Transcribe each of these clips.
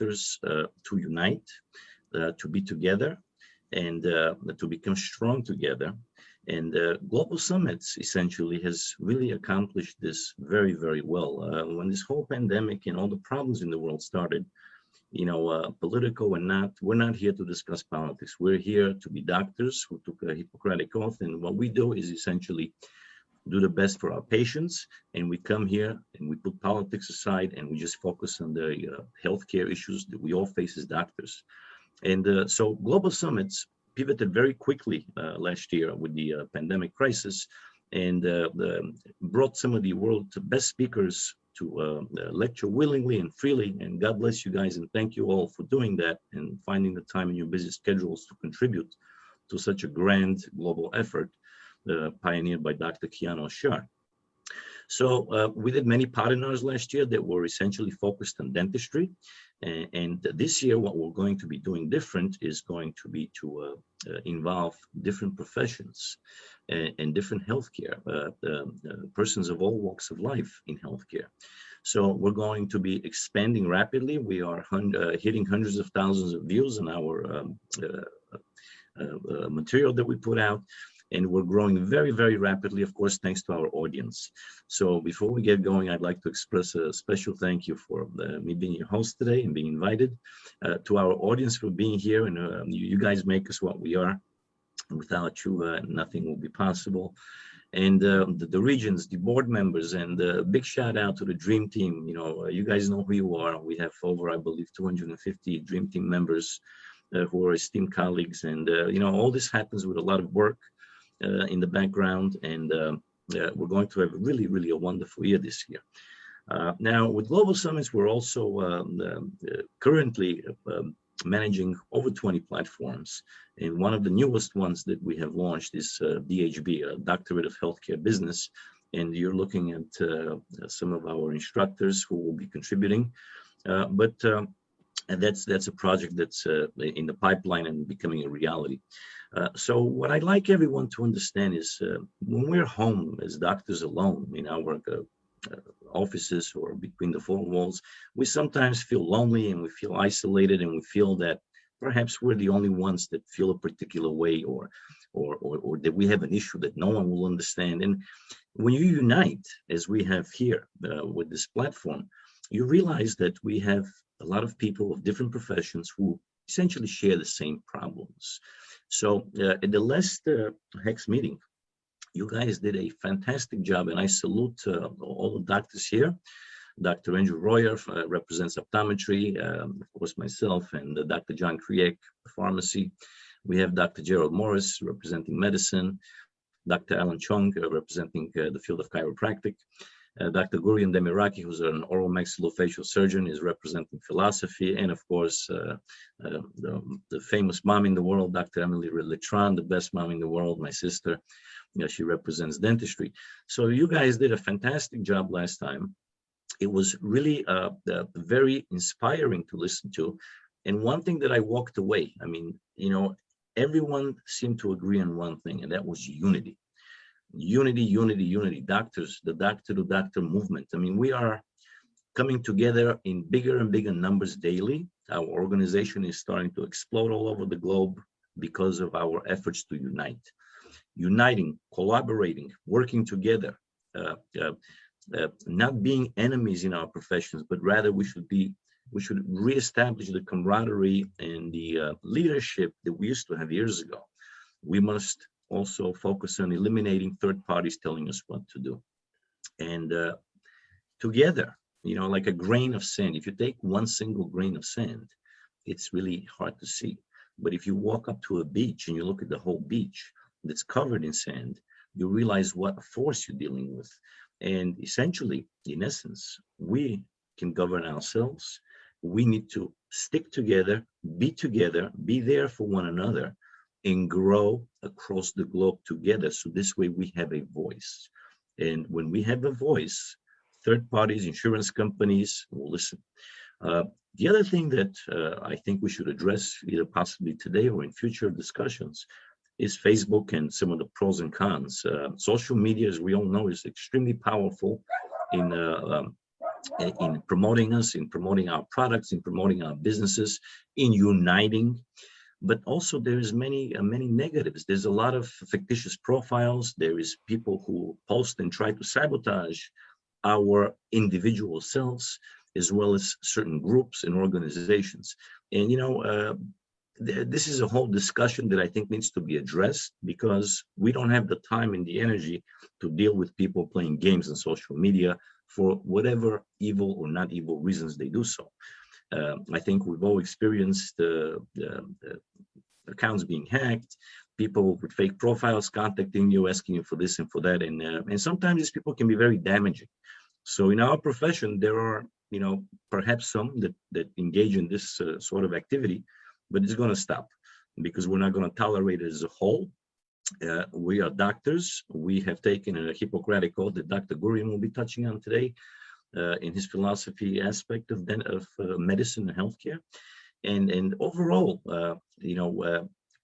doctors to unite, to be together, and to become strong together. And Global Summits essentially has really accomplished this very, very well. When this whole pandemic and all the problems in the world started, political and not, we're not here to discuss politics. We're here to be doctors who took a Hippocratic oath. And what we do is essentially do the best for our patients. And we come here and we put politics aside and we just focus on the healthcare issues that we all face as doctors. And so Global Summits pivoted very quickly last year with the pandemic crisis, and brought some of the world's best speakers to lecture willingly and freely. And God bless you guys, and thank you all for doing that and finding the time in your busy schedules to contribute to such a grand global effort pioneered by Dr. Kiana Shah. So we did many partenars last year that were essentially focused on dentistry. And this year, what we're going to be doing different is going to be to involve different professions and different healthcare, persons of all walks of life in healthcare. So we're going to be expanding rapidly. We are hitting hundreds of thousands of views on our material that we put out. And we're growing very, very rapidly, of course, thanks to our audience. So before we get going, I'd like to express a special thank you for me being your host today and being invited, to our audience for being here. And you guys make us what we are. Without you, nothing will be possible. And the regions, the board members, and a big shout out to the Dream Team. You guys know who you are. We have over, I believe, 250 Dream Team members who are esteemed colleagues. And, all this happens with a lot of work in the background, and we're going to have really, really a wonderful year this year. Now, with Global Summits, we're also currently managing over 20 platforms, and one of the newest ones that we have launched is DHB, a Doctorate of Healthcare Business, and you're looking at some of our instructors who will be contributing, but that's a project that's in the pipeline and becoming a reality. So what I'd like everyone to understand is when we're home as doctors alone in our offices or between the four walls, we sometimes feel lonely and we feel isolated, and we feel that perhaps we're the only ones that feel a particular way, or that we have an issue that no one will understand. And when you unite, as we have here with this platform, you realize that we have a lot of people of different professions who essentially share the same problems. So at the last HEX meeting, you guys did a fantastic job, and I salute all the doctors here. Dr. Andrew Royer represents optometry, of course myself, and Dr. John Kriek, pharmacy. We have Dr. Gerald Morris representing medicine, Dr. Alan Chung representing the field of chiropractic. Dr. Gurian Demiraki, who's an oral maxillofacial surgeon, is representing philosophy, and of course, the famous mom in the world, Dr. Emily Letran, the best mom in the world, my sister. She represents dentistry. So you guys did a fantastic job last time. It was really very inspiring to listen to. And one thing that I walked away, everyone seemed to agree on one thing, and that was unity. Unity, unity, unity. Doctors, the doctor-to-doctor movement. We are coming together in bigger and bigger numbers daily. Our organization is starting to explode all over the globe because of our efforts to unite. Uniting, collaborating, working together, not being enemies in our professions, but rather we should reestablish the camaraderie and the leadership that we used to have years ago. We must also focus on eliminating third parties telling us what to do. And together, like a grain of sand, if you take one single grain of sand, it's really hard to see. But if you walk up to a beach and you look at the whole beach that's covered in sand, you realize what force you're dealing with. And essentially, in essence, we can govern ourselves. We need to stick together, be there for one another, and grow across the globe together. So this way we have a voice. And when we have a voice, third parties, insurance companies will listen. The other thing that I think we should address, either possibly today or in future discussions, is Facebook and some of the pros and cons. Social media, as we all know, is extremely powerful in in promoting us, in promoting our products, in promoting our businesses, in uniting. But also there's many negatives. There's a lot of fictitious profiles. There is people who post and try to sabotage our individual selves, as well as certain groups and organizations. And this is a whole discussion that I think needs to be addressed, because we don't have the time and the energy to deal with people playing games on social media for whatever evil or not evil reasons they do so. I think we've all experienced accounts being hacked, people with fake profiles contacting you, asking you for this and for that, and sometimes these people can be very damaging. So in our profession, there are perhaps some that engage in this sort of activity, but it's going to stop, because we're not going to tolerate it as a whole. We are doctors. We have taken a Hippocratic oath that Dr. Gurian will be touching on today in his philosophy aspect of medicine and healthcare. And overall,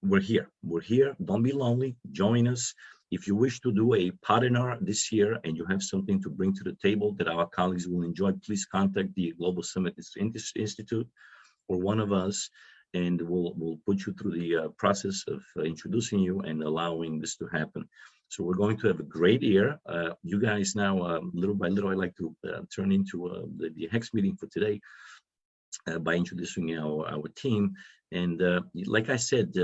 we're here. We're here. Don't be lonely. Join us. If you wish to do a partner this year and you have something to bring to the table that our colleagues will enjoy, please contact the Global Summit Institute or one of us, and we'll put you through the process of introducing you and allowing this to happen. So we're going to have a great year. You guys now, little by little, I'd like to turn into the HEX meeting for today by introducing our team. And like I said,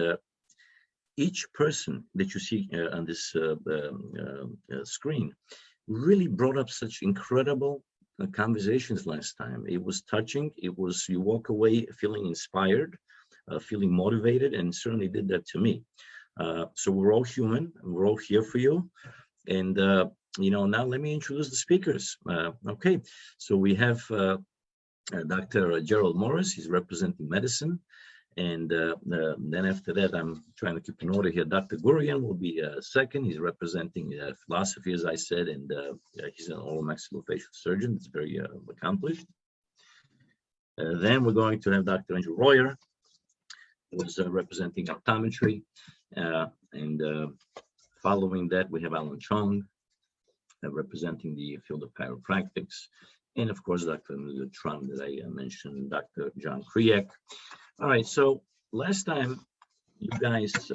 each person that you see on this screen really brought up such incredible conversations last time. It was touching. It was, you walk away feeling inspired, feeling motivated, and certainly did that to me. So we're all human, and we're all here for you. And now let me introduce the speakers. Okay, so we have Dr. Gerald Morris. He's representing medicine. And then after that, I'm trying to keep an order here. Dr. Gurian will be second. He's representing philosophy, as I said, and he's an oral maxillofacial surgeon. It's very accomplished. Then we're going to have Dr. Andrew Royer, who's representing optometry. And following that, we have Alan Chong, representing the field of chiropractics. And of course, Dr. Trump that I mentioned, Dr. John Kriak. All right, so last time you guys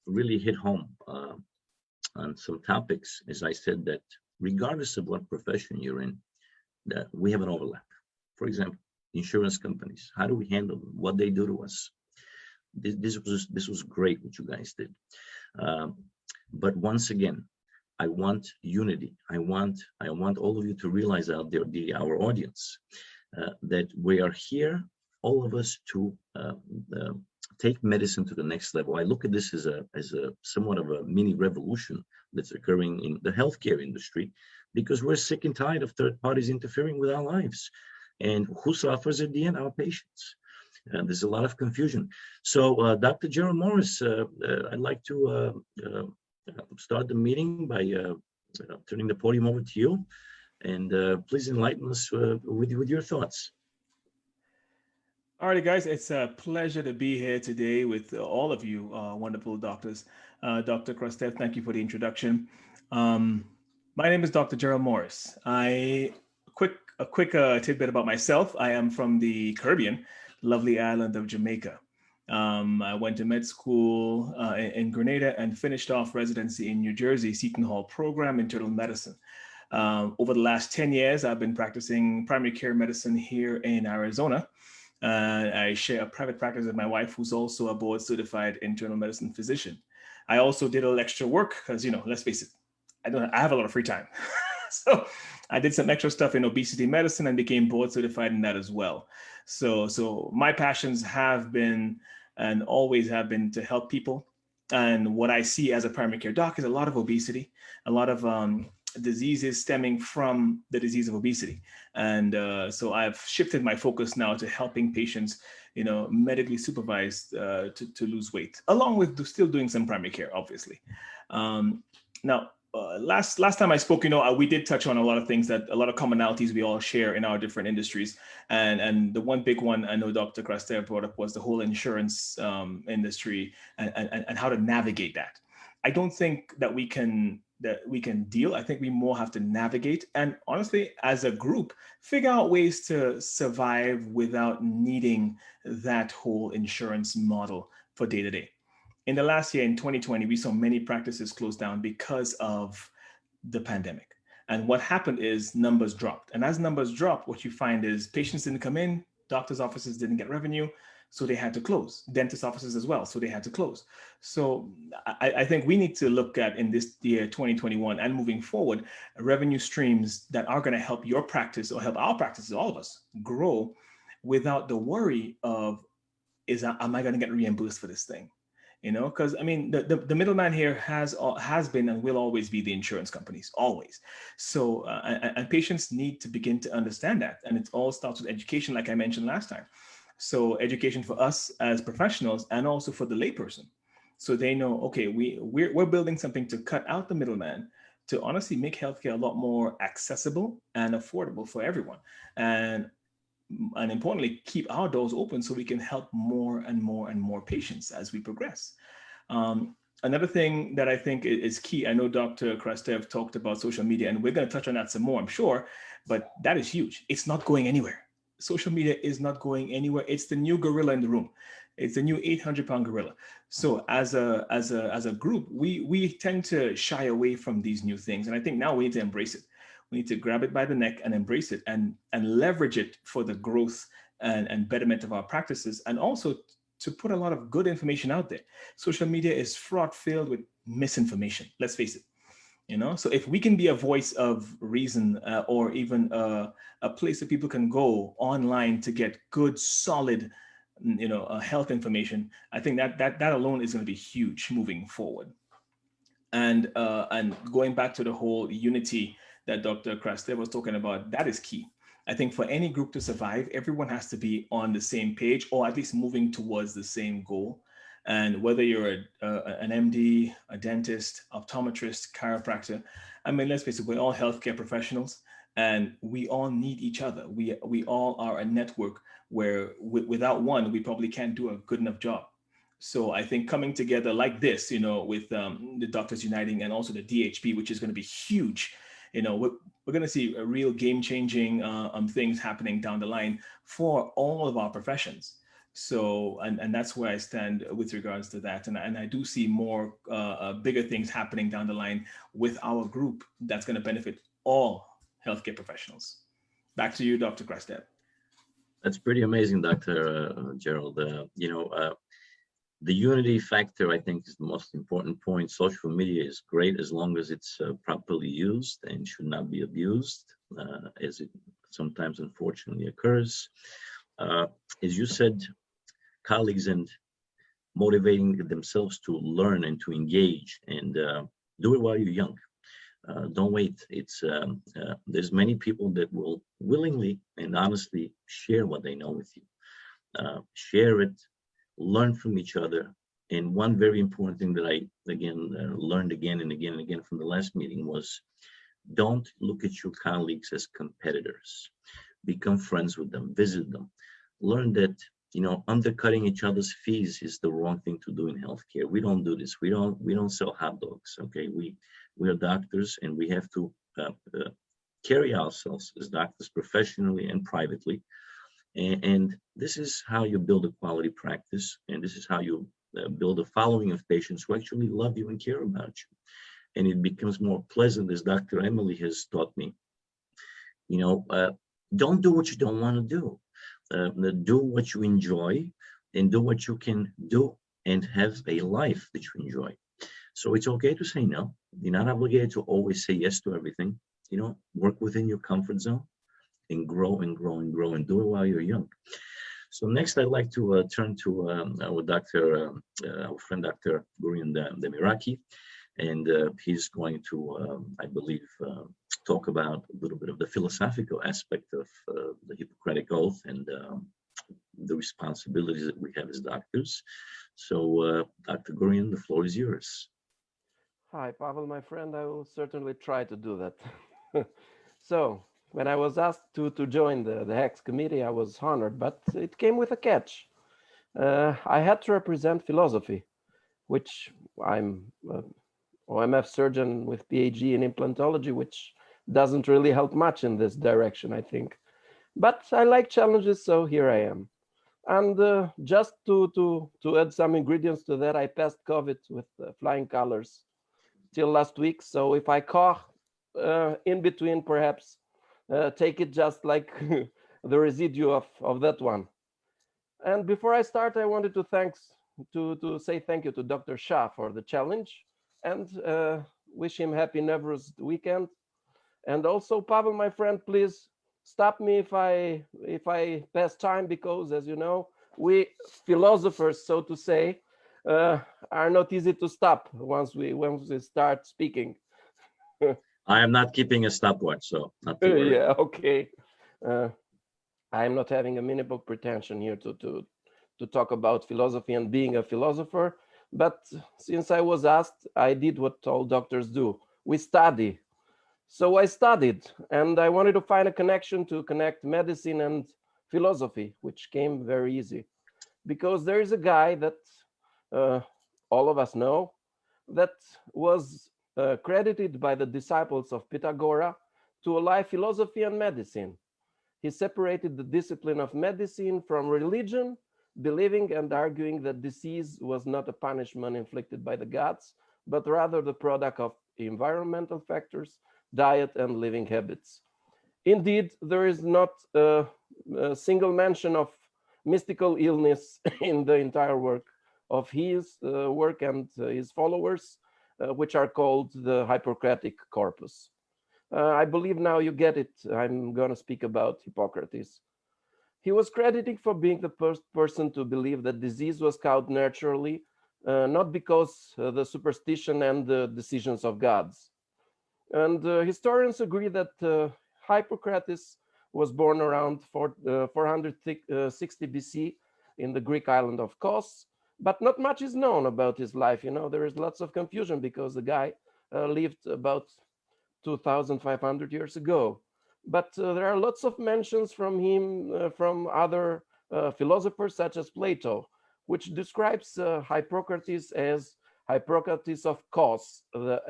really hit home on some topics, as I said, that regardless of what profession you're in, that we have an overlap. For example, insurance companies, how do we handle them, what they do to us? This was great what you guys did. But once again, I want unity. I want all of you to realize out there, our audience, that we are here, all of us, to take medicine to the next level. I look at this as a somewhat of a mini revolution that's occurring in the healthcare industry, because we're sick and tired of third parties interfering with our lives. And who suffers at the end? Our patients. There's a lot of confusion. So Dr. Gerald Morris, I'd like to start the meeting by turning the podium over to you. And please enlighten us with your thoughts. All right, guys, it's a pleasure to be here today with all of you wonderful doctors. Dr. Krastev, thank you for the introduction. My name is Dr. Gerald Morris. A quick tidbit about myself. I am from the Caribbean, lovely island of Jamaica. I went to med school in Grenada and finished off residency in New Jersey, Seton Hall program, internal medicine. Over the last 10 years, I've been practicing primary care medicine here in Arizona. I share a private practice with my wife, who's also a board certified internal medicine physician. I also did a little extra work because, let's face it, I have a lot of free time. So I did some extra stuff in obesity medicine and became board certified in that as well. So my passions have been and always have been to help people. And what I see as a primary care doc is a lot of obesity, a lot of diseases stemming from the disease of obesity. And so I've shifted my focus now to helping patients, medically supervised to lose weight, along with still doing some primary care, obviously. Now, last time I spoke, we did touch on a lot of things, that a lot of commonalities we all share in our different industries. And the one big one I know Dr. Krastev brought up was the whole insurance industry and how to navigate that. I don't think that we can we can deal. I think we more have to navigate, and honestly, as a group, figure out ways to survive without needing that whole insurance model for day to day. In the last year, in 2020, we saw many practices close down because of the pandemic. And what happened is numbers dropped. And as numbers drop, what you find is patients didn't come in, doctors' offices didn't get revenue, so they had to close. Dentist offices as well, so they had to close. So I think we need to look at, in this year 2021 and moving forward, revenue streams that are going to help your practice or help our practices, all of us, grow without the worry of, am I going to get reimbursed for this thing? Because I mean, the middleman here has been and will always be the insurance companies, always. So and patients need to begin to understand that, and it all starts with education, like I mentioned last time. So education for us as professionals, and also for the layperson, so they know, okay, we're building something to cut out the middleman, to honestly make healthcare a lot more accessible and affordable for everyone, and importantly, keep our doors open so we can help more and more and more patients as we progress. Another thing that I think is key, I know Dr. Krastev talked about social media, and we're going to touch on that some more, I'm sure, but that is huge. It's not going anywhere. Social media is not going anywhere. It's the new gorilla in the room. It's the new 800-pound gorilla. So as a group, we tend to shy away from these new things, and I think now we need to embrace it. We need to grab it by the neck and embrace it, and leverage it for the growth and betterment of our practices, and also to put a lot of good information out there. Social media is fraught, filled with misinformation. Let's face it. So if we can be a voice of reason, or even a place that people can go online to get good, solid, health information, I think that alone is going to be huge moving forward. And going back to the whole unity that Dr. Krastev was talking about, that is key. I think for any group to survive, everyone has to be on the same page, or at least moving towards the same goal. And whether you're an MD, a dentist, optometrist, chiropractor, I mean, let's face it, we're all healthcare professionals, and we all need each other. We all are a network where without one, we probably can't do a good enough job. So I think coming together like this, with the Doctors Uniting, and also the DHP, which is going to be huge, we're going to see a real game-changing things happening down the line for all of our professions. So, and that's where I stand with regards to that. And I do see more bigger things happening down the line with our group that's going to benefit all healthcare professionals. Back to you, Dr. Krastev. That's pretty amazing, Dr. Gerald. The unity factor, I think, is the most important point. Social media is great as long as it's properly used, and should not be abused, as it sometimes unfortunately occurs. As you said, colleagues and motivating themselves to learn and to engage, and do it while you're young. Don't wait. There's many people that will willingly and honestly share what they know with you. Share it, learn from each other. And one very important thing that I, learned again and again and again from the last meeting was, don't look at your colleagues as competitors. Become friends with them, visit them. Learn that, undercutting each other's fees is the wrong thing to do in healthcare. We don't do this. We don't sell hot dogs, okay? We are doctors, and we have to carry ourselves as doctors professionally and privately. And this is how you build a quality practice, and this is how you build a following of patients who actually love you and care about you. And it becomes more pleasant, as Dr. Emily has taught me. Don't do what you don't want to do. Do what you enjoy, and do what you can do, and have a life that you enjoy. So it's okay to say no. You're not obligated to always say yes to everything. Work within your comfort zone, and grow and grow and grow, and do it while you're young. So next, I'd like to turn to our friend, Dr. Gurian Demiraki, and he's going to, I believe, talk about a little bit of the philosophical aspect of the Hippocratic Oath and the responsibilities that we have as doctors. So, Dr. Gurian, the floor is yours. Hi, Pavel, my friend. I will certainly try to do that. So, when I was asked to join the HEX committee, I was honored, but it came with a catch. I had to represent philosophy, which I'm OMF surgeon with PhD in implantology, which doesn't really help much in this direction, I think. But I like challenges, so here I am. And just to add some ingredients to that, I passed COVID with flying colors till last week. So if I cough in between, perhaps take it just like the residue of that one. And before I start, I wanted to say thank you to Dr. Shah for the challenge and wish him happy Nowruz weekend. And also, Pavel, my friend, please stop me if I pass time, because as you know, we philosophers, so to say, are not easy to stop once we start speaking. I am not keeping a stopwatch, so not to worry. Yeah, okay. I'm not having a minimal pretension here to talk about philosophy and being a philosopher, but since I was asked, I did what all doctors do. We study. So I studied, and I wanted to find a connection to connect medicine and philosophy, which came very easy. Because there is a guy that all of us know that was credited by the disciples of Pythagoras to ally philosophy and medicine. He separated the discipline of medicine from religion, believing and arguing that disease was not a punishment inflicted by the gods, but rather the product of environmental factors, diet, and living habits. Indeed, there is not a single mention of mystical illness in the entire work of his work and his followers, which are called the Hippocratic corpus. I believe now you get it. I'm going to speak about Hippocrates. He was credited for being the first person to believe that disease was caused naturally, not because the superstition and the decisions of gods. And historians agree that Hippocrates was born around 460 BC in the Greek island of Kos, but not much is known about his life. You know, there is lots of confusion because the guy lived about 2,500 years ago. But there are lots of mentions from him from other philosophers such as Plato, which describes Hippocrates as Hippocrates of Kos, the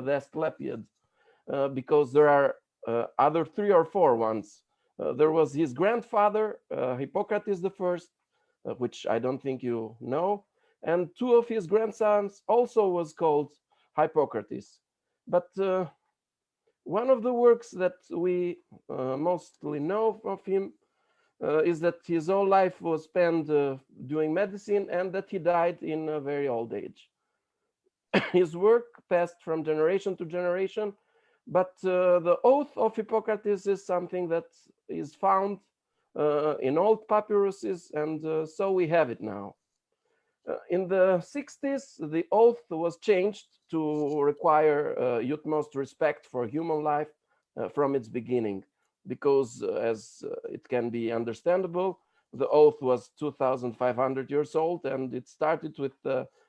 Asclepiad, because there are other 3 or 4 ones. There was his grandfather, Hippocrates the First, which I don't think you know, and 2 of his grandsons also was called Hippocrates. But one of the works that we mostly know of him is that his whole life was spent doing medicine and that he died in a very old age. His work passed from generation to generation, but the oath of Hippocrates is something that is found in old papyruses, and so we have it now. In the 60s, the oath was changed to require utmost respect for human life from its beginning, because as it can be understandable, the oath was 2,500 years old, and it started with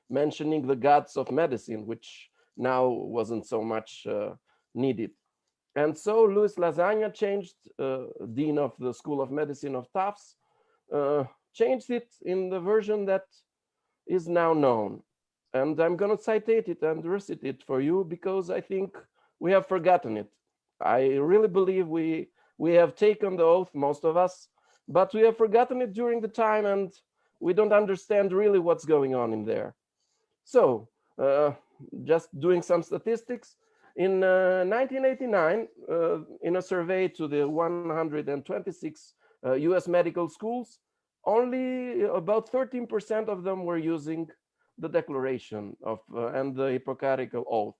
mentioning the gods of medicine, which now wasn't so much needed. And so Louis Lasagna changed, dean of the School of Medicine of Tufts, changed it in the version that is now known. And I'm going to citate it and recite it for you because I think we have forgotten it. I really believe we have taken the oath, most of us, but we have forgotten it during the time and we don't understand really what's going on in there. So just doing some statistics, in 1989, in a survey to the 126 US medical schools, only about 13% of them were using the declaration of and the Hippocratic oath,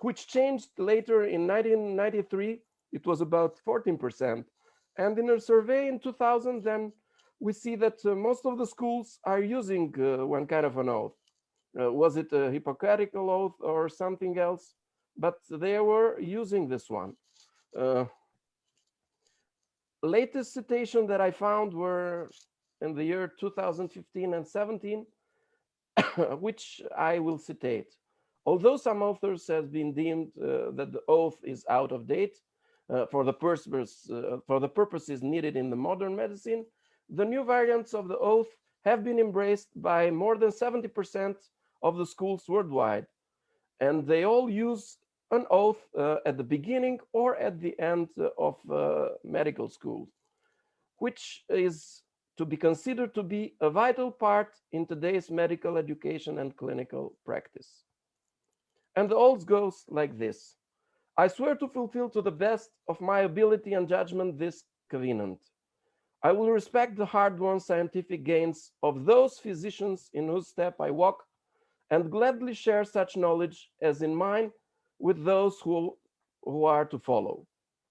which changed later in 1993. It was about 14%. And in a survey in 2000, then we see that most of the schools are using one kind of an oath. Was it a Hippocratic oath or something else? But they were using this one. Latest citation that I found were in the year 2015 and 17, which I will citate. Although some authors have been deemed that the oath is out of date for the purposes needed in the modern medicine, the new variants of the oath have been embraced by more than 70% of the schools worldwide. and they all use an oath at the beginning or at the end of medical school, which is to be considered to be a vital part in today's medical education and clinical practice. And the oath goes like this: I swear to fulfill to the best of my ability and judgment this covenant. I will respect the hard-won scientific gains of those physicians in whose step I walk, and gladly share such knowledge as in mine with those who are to follow.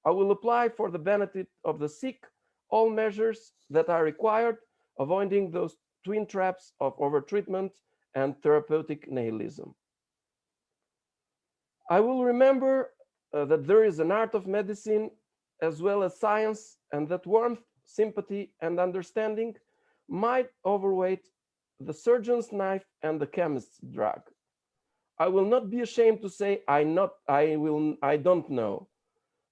I will apply for the benefit of the sick all measures that are required, avoiding those twin traps of overtreatment and therapeutic nihilism. I will remember that there is an art of medicine as well as science, and that warmth, sympathy, and understanding might overweight the surgeon's knife and the chemist's drug. I will not be ashamed to say I don't know,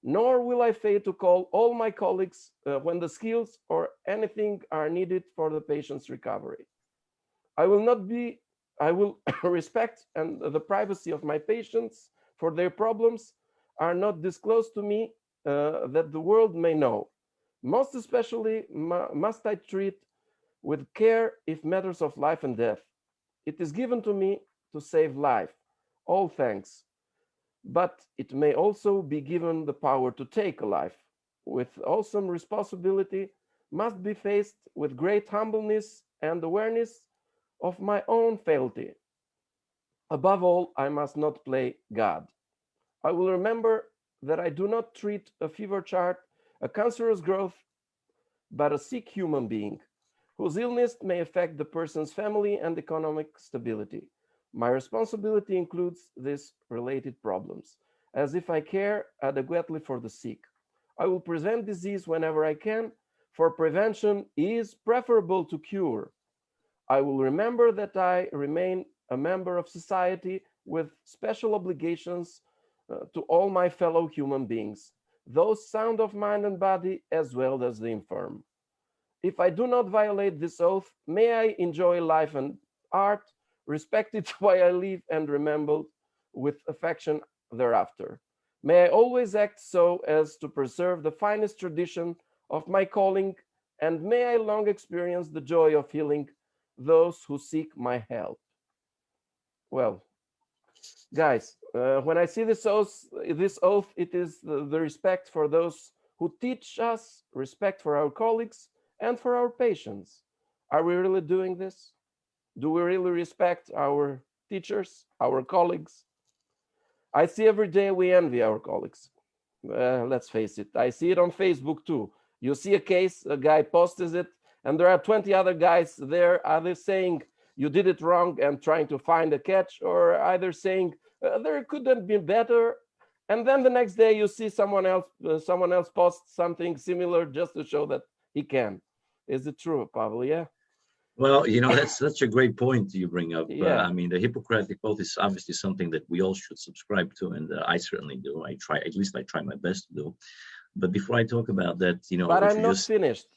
nor will I fail to call all my colleagues when the skills or anything are needed for the patient's recovery. I will respect and the privacy of my patients, for their problems are not disclosed to me that the world may know. Most especially must I treat with care if matters of life and death. It is given to me to save life, all thanks. But it may also be given the power to take a life. With awesome responsibility must be faced with great humbleness and awareness of my own frailty. Above all, I must not play God. I will remember that I do not treat a fever chart, a cancerous growth, but a sick human being whose illness may affect the person's family and economic stability. My responsibility includes these related problems, as if I care adequately for the sick. I will prevent disease whenever I can, for prevention is preferable to cure. I will remember that I remain a member of society with special obligations to all my fellow human beings, those sound of mind and body as well as the infirm. If I do not violate this oath, may I enjoy life and art, respected while I live and remembered with affection thereafter. May I always act so as to preserve the finest tradition of my calling, and may I long experience the joy of healing those who seek my help. Well, guys, when I see this oath, it is the respect for those who teach us, respect for our colleagues, and for our patients. Are we really doing this? Do we really respect our teachers, our colleagues? I see every day we envy our colleagues. Let's face it. I see it on Facebook too. You see a case, a guy posts it, and there are 20 other guys there either saying you did it wrong and trying to find a catch, or either saying there could have been better. And then the next day you see someone else post something similar just to show that he can. Is it true, Pavel? Yeah. Well, that's such a great point you bring up. Yeah. I mean, the Hippocratic Oath is obviously something that we all should subscribe to, and I certainly do. I try my best to do. But before I talk about that, but I'm not finished.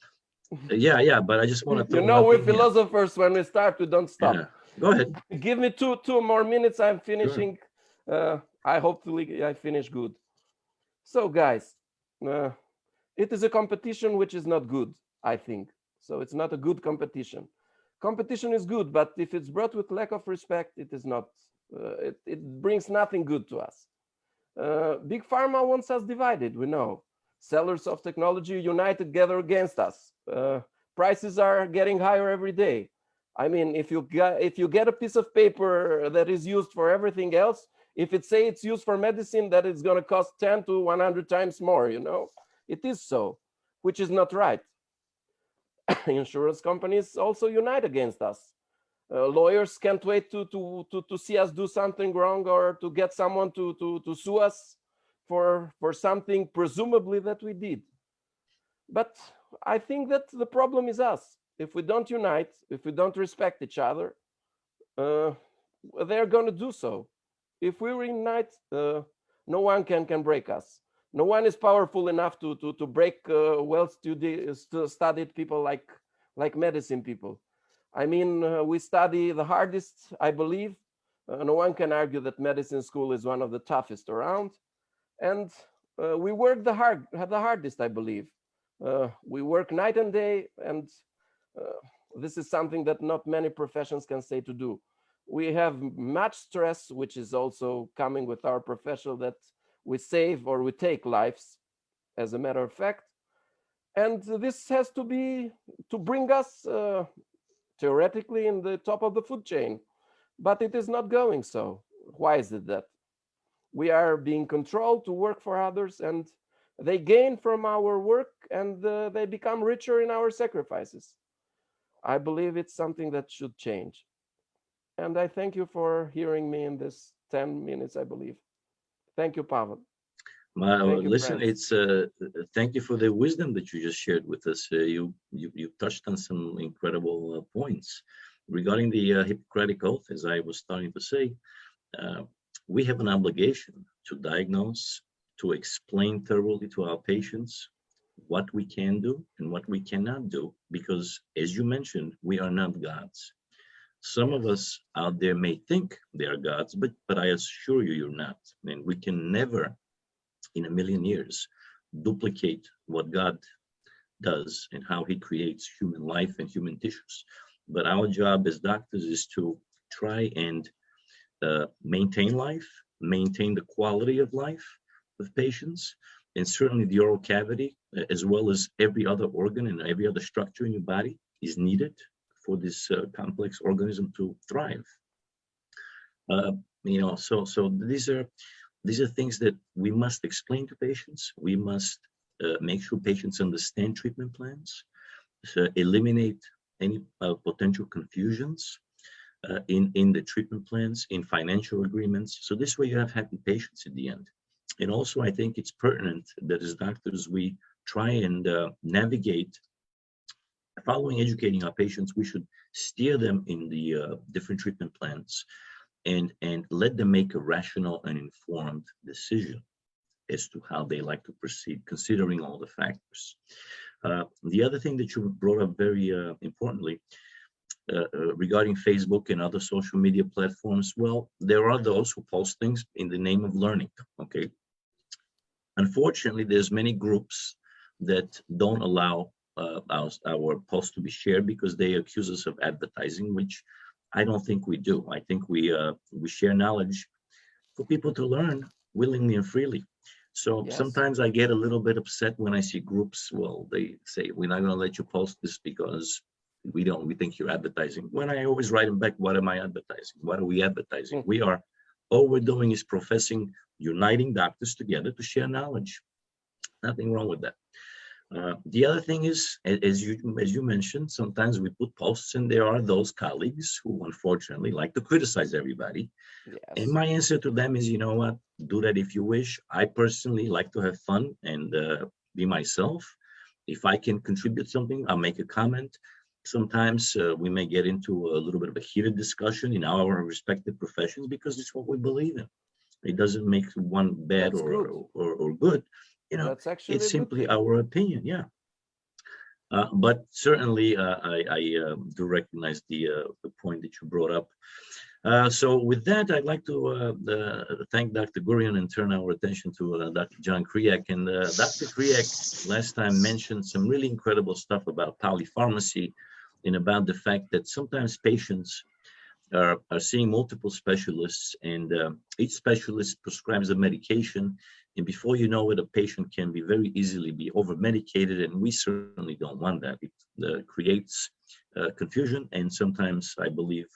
Yeah, but I just want to. We're philosophers. When we start, we don't stop. Yeah. Go ahead. Give me two more minutes. I'm finishing. Sure. Hopefully I finish good. So, guys, it is a competition which is not good, I think. So it's not a good competition. Competition is good, but if it's brought with lack of respect, it is not. It brings nothing good to us. Big Pharma wants us divided. We know. Sellers of technology unite together against us. Prices are getting higher every day. I mean, if you get a piece of paper that is used for everything else, if it say it's used for medicine, that it's going to cost 10 to 100 times more. It is so, which is not right. Insurance companies also unite against us. Lawyers can't wait to see us do something wrong, or to get someone to sue us for something presumably that we did. But I think that the problem is us. If we don't unite, if we don't respect each other, they're going to do so. If we reunite, no one can break us. No one is powerful enough to break well-studied people like medicine people. I mean, we study the hardest, I believe, No one can argue that medicine school is one of the toughest around. And we work have the hardest, I believe. We work night and day, and this is something that not many professions can say to do. We have much stress, which is also coming with our profession, that we save or we take lives, as a matter of fact. And this has to bring us theoretically in the top of the food chain, but it is not going so. Why is it that? We are being controlled to work for others, and they gain from our work, and they become richer in our sacrifices. I believe it's something that should change. And I thank you for hearing me in this 10 minutes, I believe. Thank you, Pavel. Well, Thank you, listen, friends. it's thank you for the wisdom that you just shared with us. You touched on some incredible points regarding the Hippocratic Oath. As I was starting to say, uh, we have an obligation to diagnose, to explain thoroughly to our patients what we can do and what we cannot do, because as you mentioned, we are not gods. Some of Yes. us out there may think they are gods, but I assure you, you're not. And we can never in a million years duplicate what God does and how he creates human life and human tissues. But our job as doctors is to try and maintain life, maintain the quality of life of patients, and certainly the oral cavity, as well as every other organ and every other structure in your body, is needed for this complex organism to thrive. Uh, so these are things that we must explain to patients. We must make sure patients understand treatment plans, so eliminate any potential confusions in the treatment plans, in financial agreements. So this way you have happy patients at the end. And also, I think it's pertinent that as doctors, we try and navigate, following educating our patients, we should steer them in the different treatment plans and let them make a rational and informed decision as to how they like to proceed, considering all the factors. The other thing that you brought up very importantly regarding Facebook and other social media platforms, well, there are those who post things in the name of learning, okay? Unfortunately, there's many groups that don't allow our posts to be shared because they accuse us of advertising, which I don't think we do. I think we share knowledge for people to learn willingly and freely. So Yes. sometimes I get a little bit upset when I see groups, well, they say, we're not going to let you post this because we think you're advertising. When I always write them back, what am I advertising? What are we advertising? All we're doing is professing, uniting doctors together to share knowledge. Nothing wrong with that. The other thing is, as you mentioned, sometimes we put posts and there are those colleagues who unfortunately like to criticize everybody. And Yes. my answer to them is, you know what, do that if you wish. I personally like to have fun and be myself. If I can contribute something, I'll make a comment. Sometimes we may get into a little bit of a heated discussion in our respective professions because it's what we believe in. It doesn't make one bad That's good. or good. That's actually It's a good simply thing. our opinion. Yeah. But certainly, I do recognize the point that you brought up. So with that, I'd like to thank Dr. Gurian and turn our attention to Dr. John Kriak. And Dr. Kriak last time mentioned some really incredible stuff about polypharmacy and about the fact that sometimes patients are seeing multiple specialists, and each specialist prescribes a medication, and before you know it, a patient can be very easily be over medicated, and we certainly don't want that. It creates confusion and sometimes, I believe,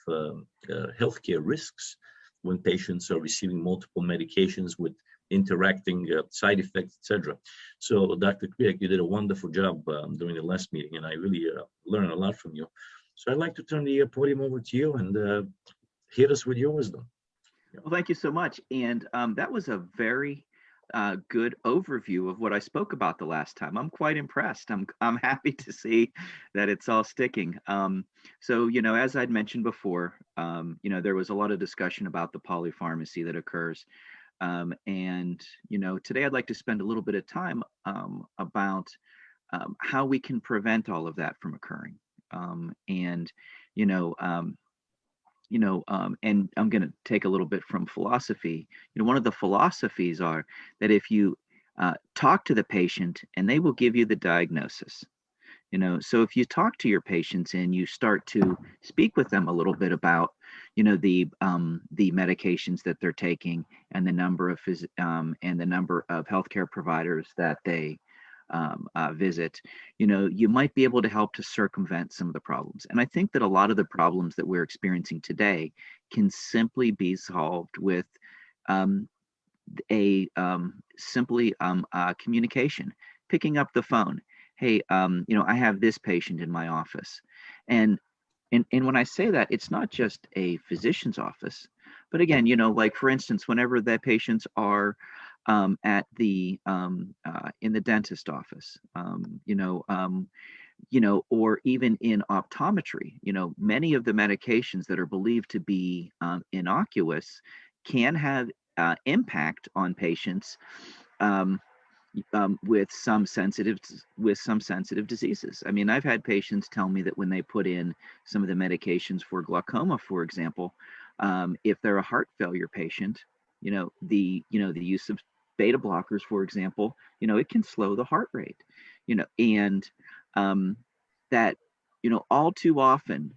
healthcare risks when patients are receiving multiple medications with interacting side effects, etc. So Dr. Kriak, you did a wonderful job during the last meeting, and I really learned a lot from you. So I'd like to turn the podium over to you and hit us with your wisdom. Well, thank you so much. And that was a very good overview of what I spoke about the last time. I'm quite impressed. I'm happy to see that it's all sticking. So, as I'd mentioned before, there was a lot of discussion about the polypharmacy that occurs. And today I'd like to spend a little bit of time about how we can prevent all of that from occurring. And and I'm going to take a little bit from philosophy. One of the philosophies are that if you talk to the patient and they will give you the diagnosis. So if you talk to your patients and you start to speak with them a little bit about, the medications that they're taking and the number of healthcare providers that they visit, you might be able to help to circumvent some of the problems. And I think that a lot of the problems that we're experiencing today can simply be solved with communication, picking up the phone. Hey, I have this patient in my office. And when I say that, it's not just a physician's office, but again, like for instance, whenever the patients are at the in the dentist office, or even in optometry, many of the medications that are believed to be innocuous can have impact on patients with some sensitive diseases. I mean, I've had patients tell me that when they put in some of the medications for glaucoma, for example, if they're a heart failure patient, the use of beta blockers, for example, it can slow the heart rate, and that, all too often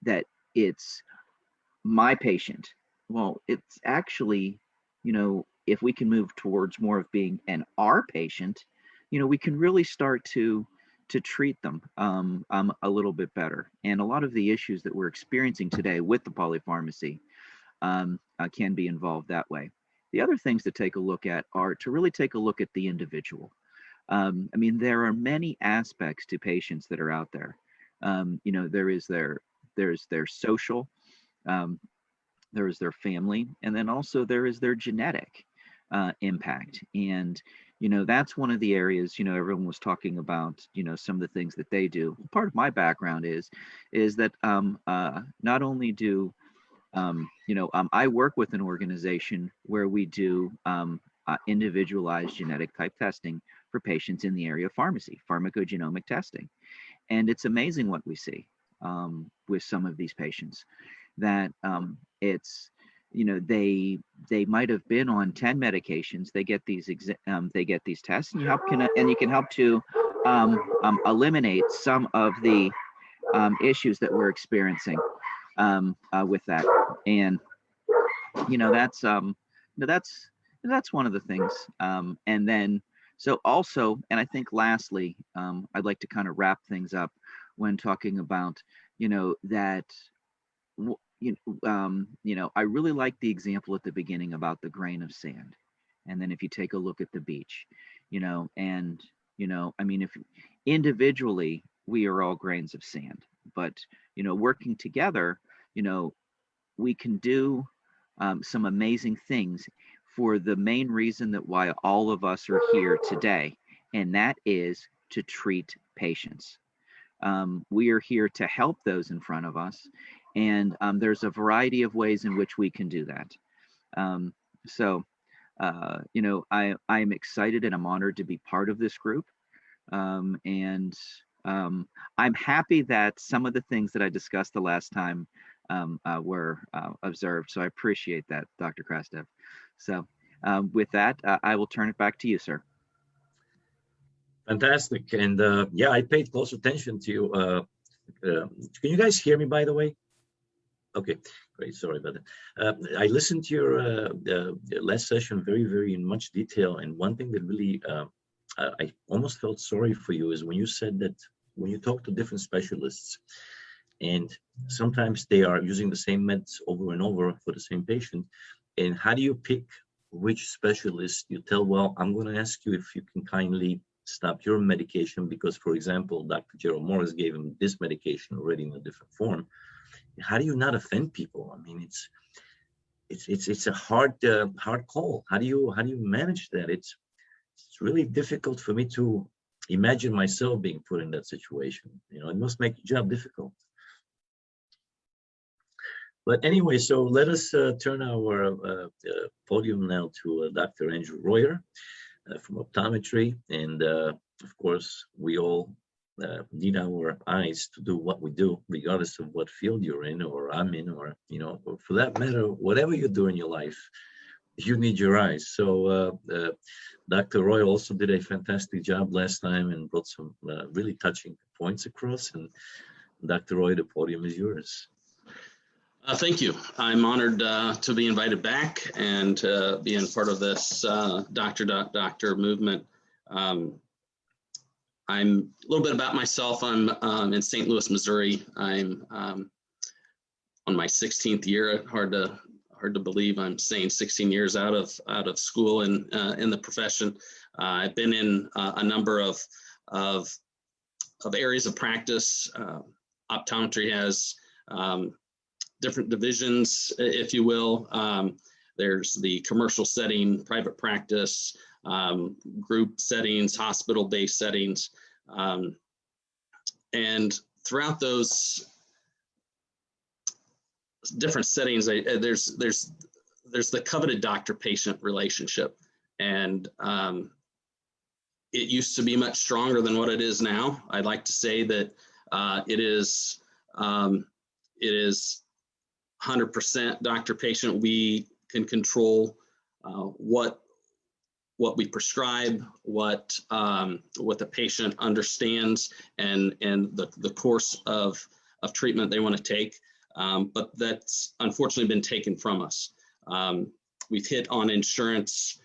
that it's my patient. Well, it's actually, if we can move towards more of being an our patient, we can really start to treat them a little bit better. And a lot of the issues that we're experiencing today with the polypharmacy can be involved that way. The other things to take a look at are to really take a look at the individual. I mean, there are many aspects to patients that are out there. There's their social, there is their family, and then also there is their genetic impact. And that's one of the areas, everyone was talking about, some of the things that they do. Part of my background is that not only do I work with an organization where we do individualized genetic type testing for patients in the area of pharmacy, pharmacogenomic testing. And it's amazing what we see with some of these patients, that it's, they might have been on 10 medications. They get these tests, and you can help to eliminate some of the issues that we're experiencing with that. And that's one of the things. And then so also, and I think lastly, I'd like to kind of wrap things up when talking about that. I really like the example at the beginning about the grain of sand. And then if you take a look at the beach, and, I mean, if individually we are all grains of sand, but, working together, we can do some amazing things for the main reason that why all of us are here today. And that is to treat patients. We are here to help those in front of us. And there's a variety of ways in which we can do that. I am excited and I'm honored to be part of this group. And I'm happy that some of the things that I discussed the last time were observed. So I appreciate that, Dr. Krastev. So with that, I will turn it back to you, sir. Fantastic. And yeah, I paid close attention to you. Can you guys hear me, by the way? Okay, great. Sorry about that. I listened to your last session very, very in much detail. And one thing that really, I almost felt sorry for you is when you said that when you talk to different specialists, and sometimes they are using the same meds over and over for the same patient. And how do you pick which specialist you tell, well, I'm going to ask you if you can kindly stop your medication because, for example, Dr. Gerald Morris gave him this medication already in a different form. How do you not offend people? I mean, it's a hard call. How do you manage that? It's really difficult for me to imagine myself being put in that situation. It must make your job difficult. But anyway, so let us turn our podium now to Dr. Andrew Royer from optometry. And of course, we all need our eyes to do what we do, regardless of what field you're in, or I'm in, or or for that matter, whatever you do in your life, you need your eyes. So Dr. Roy also did a fantastic job last time and brought some really touching points across. And Dr. Roy, the podium is yours. Thank you. I'm honored to be invited back and being part of this Doctor movement. I'm a little bit about myself. I'm in St. Louis, Missouri. I'm on my 16th year. Hard to believe I'm saying 16 years out of school and in the profession. I've been in a number of areas of practice. Optometry has different divisions, if you will. There's the commercial setting, private practice, group settings, hospital-based settings. And throughout those different settings, there's the coveted doctor-patient relationship. And it used to be much stronger than what it is now. I'd like to say that it is 100% doctor-patient. We can control what we prescribe, what the patient understands, and the course of treatment they want to take. But that's unfortunately been taken from us. We've hit on insurance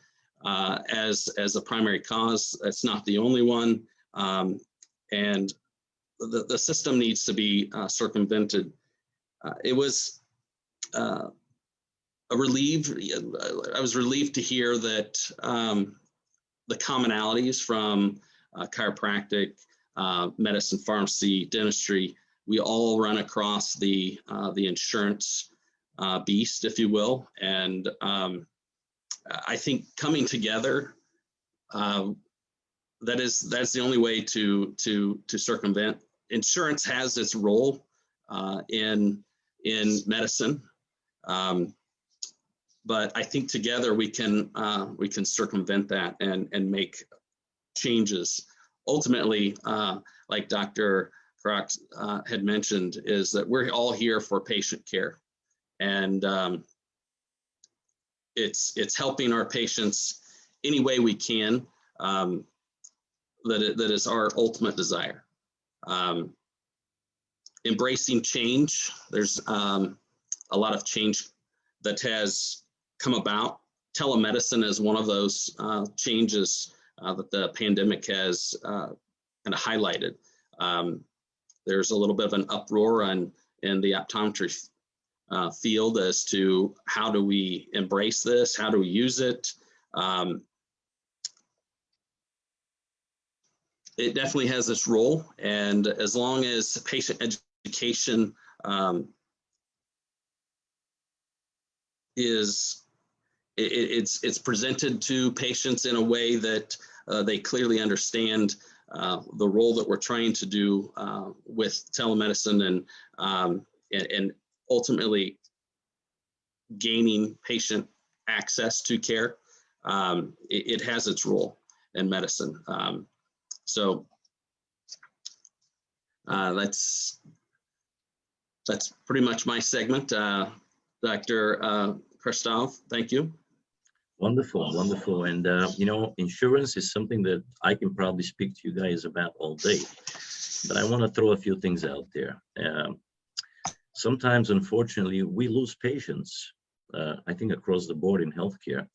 as a primary cause. That's not the only one, and the system needs to be circumvented. It was I was relieved to hear that the commonalities from chiropractic, medicine, pharmacy, dentistry, we all run across the insurance beast, if you will. And I think coming together, that's the only way to circumvent. Insurance has its role in medicine. But I think together we can circumvent that and make changes. Ultimately, like Dr. Kroc had mentioned, is that we're all here for patient care, and it's helping our patients any way we can. That is our ultimate desire. Embracing change. There's a lot of change that has come about. Telemedicine is one of those changes that the pandemic has kind of highlighted. There's a little bit of an uproar in the optometry field as to how do we embrace this, how do we use it. It definitely has its role, and as long as patient education it's presented to patients in a way that they clearly understand the role that we're trying to do with telemedicine and ultimately gaining patient access to care. It has its role in medicine. So that's pretty much my segment. Dr. Christoph, thank you. Wonderful, wonderful. And, insurance is something that I can probably speak to you guys about all day, but I want to throw a few things out there. Sometimes, unfortunately, we lose patients, I think, across the board in healthcare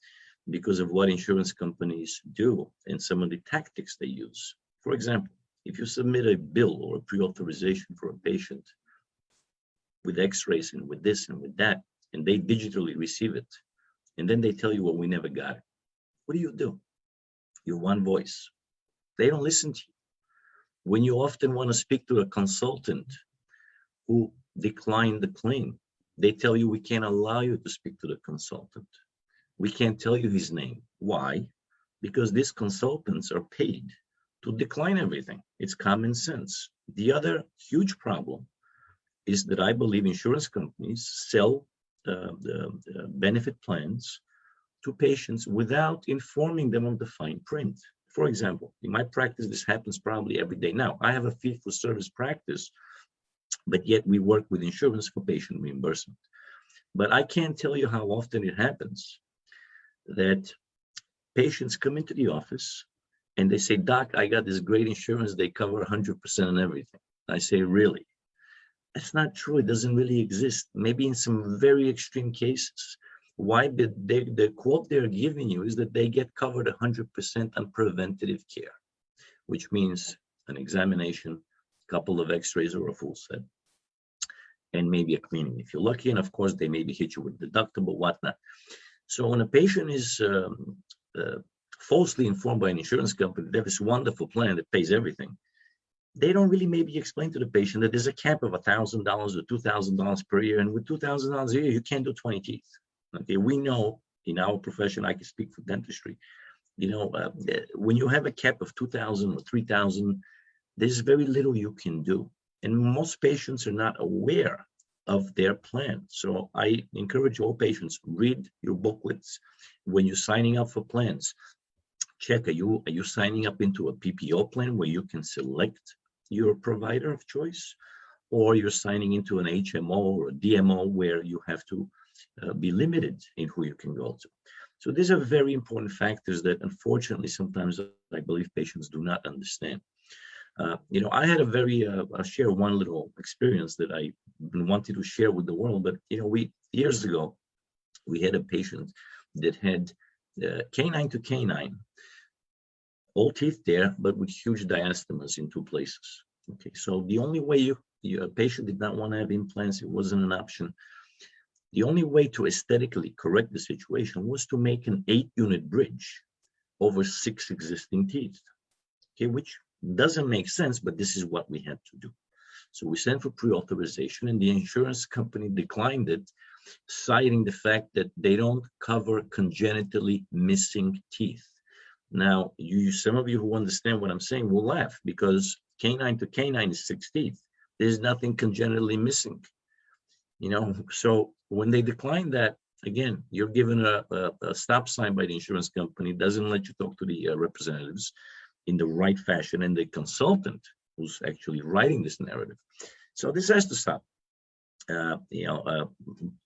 because of what insurance companies do and some of the tactics they use. For example, if you submit a bill or a pre-authorization for a patient with x-rays and with this and with that, and they digitally receive it, and then they tell you, well, we never got it. What do? You're one voice. They don't listen to you. When you often want to speak to a consultant who declined the claim, they tell you, we can't allow you to speak to the consultant. We can't tell you his name. Why? Because these consultants are paid to decline everything. It's common sense. The other huge problem is that I believe insurance companies sell the benefit plans to patients without informing them of the fine print. For example, in my practice, this happens probably every day. Now, I have a fee-for-service practice, but yet we work with insurance for patient reimbursement. But I can't tell you how often it happens that patients come into the office and they say, "Doc, I got this great insurance. They cover 100% on everything." I say, "Really?" That's not true. It doesn't really exist. Maybe in some very extreme cases. Why? The quote they're giving you is that they get covered 100% on preventative care, which means an examination, a couple of x-rays or a full set, and maybe a cleaning if you're lucky. And of course, they maybe hit you with deductible, whatnot. So when a patient is falsely informed by an insurance company, they have this wonderful plan that pays everything, they don't really maybe explain to the patient that there's a cap of $1,000 or $2,000 per year. And with $2,000 a year, you can't do 20 teeth. Okay, we know in our profession, I can speak for dentistry, when you have a cap of 2,000 or 3,000, there's very little you can do. And most patients are not aware of their plan. So I encourage all patients, read your booklets. When you're signing up for plans, check, are you signing up into a PPO plan where you can select your provider of choice, or you're signing into an HMO or a DMO where you have to be limited in who you can go to. So these are very important factors that unfortunately sometimes I believe patients do not understand. I had a very, I'll share one little experience that I wanted to share with the world, but years ago, we had a patient that had canine to canine, all teeth there, but with huge diastemas in two places. Okay, so the only way your patient did not want to have implants, it wasn't an option. The only way to aesthetically correct the situation was to make an 8-unit bridge over 6 existing teeth, okay, which doesn't make sense, but this is what we had to do. So we sent for pre-authorization and the insurance company declined it, citing the fact that they don't cover congenitally missing teeth. Now, some of you who understand what I'm saying will laugh because canine to canine is 6 teeth. There's nothing congenitally missing. So when they decline that, again, you're given a stop sign by the insurance company, doesn't let you talk to the representatives in the right fashion, and the consultant who's actually writing this narrative. So this has to stop.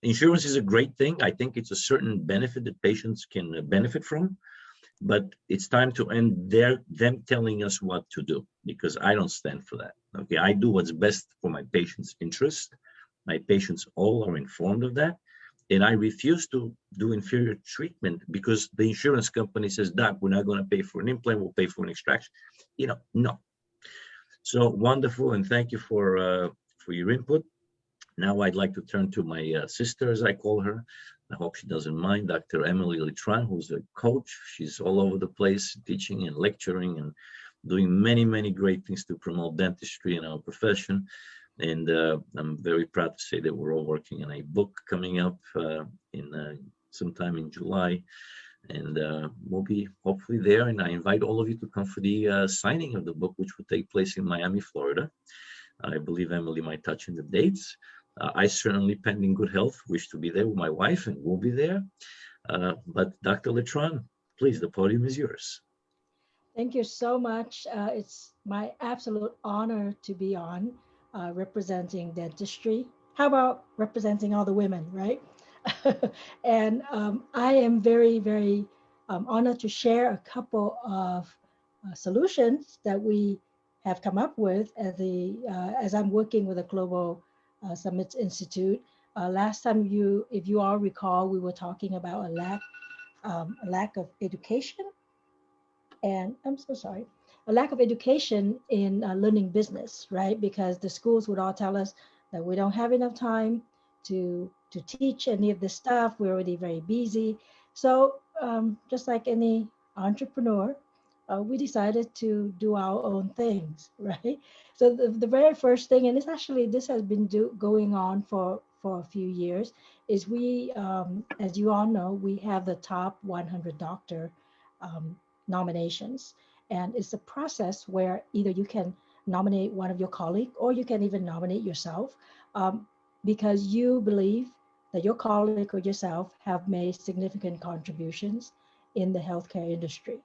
Insurance is a great thing. I think it's a certain benefit that patients can benefit from, but it's time to end them telling us what to do, because I don't stand for that. Okay, I do what's best for my patient's interest. My patients all are informed of that. And I refuse to do inferior treatment because the insurance company says, "Doc, we're not going to pay for an implant, we'll pay for an extraction." No. So wonderful, and thank you for your input. Now I'd like to turn to my sister, as I call her. I hope she doesn't mind, Dr. Emily Letran, who's a coach. She's all over the place, teaching and lecturing and doing many, many great things to promote dentistry in our profession. And I'm very proud to say that we're all working on a book coming up in sometime in July, and we'll be hopefully there. And I invite all of you to come for the signing of the book, which will take place in Miami, Florida. I believe Emily might touch on the dates. I certainly, pending good health, wish to be there with my wife, and we'll be there. But Dr. Letran, please, the podium is yours. Thank you so much. It's my absolute honor to be on. Representing dentistry. How about representing all the women, right? And I am very, very honored to share a couple of solutions that we have come up with as I'm working with the Global Summits Institute. Last time, if you all recall, we were talking about a lack of education, and I'm so sorry. A lack of education in learning business, right? Because the schools would all tell us that we don't have enough time to teach any of this stuff. We're already very busy. So just like any entrepreneur, we decided to do our own things, right? So the very first thing, and this has been going on for a few years, is we, as you all know, we have the top 100 doctor nominations. And it's a process where either you can nominate one of your colleagues or you can even nominate yourself because you believe that your colleague or yourself have made significant contributions in the healthcare industry.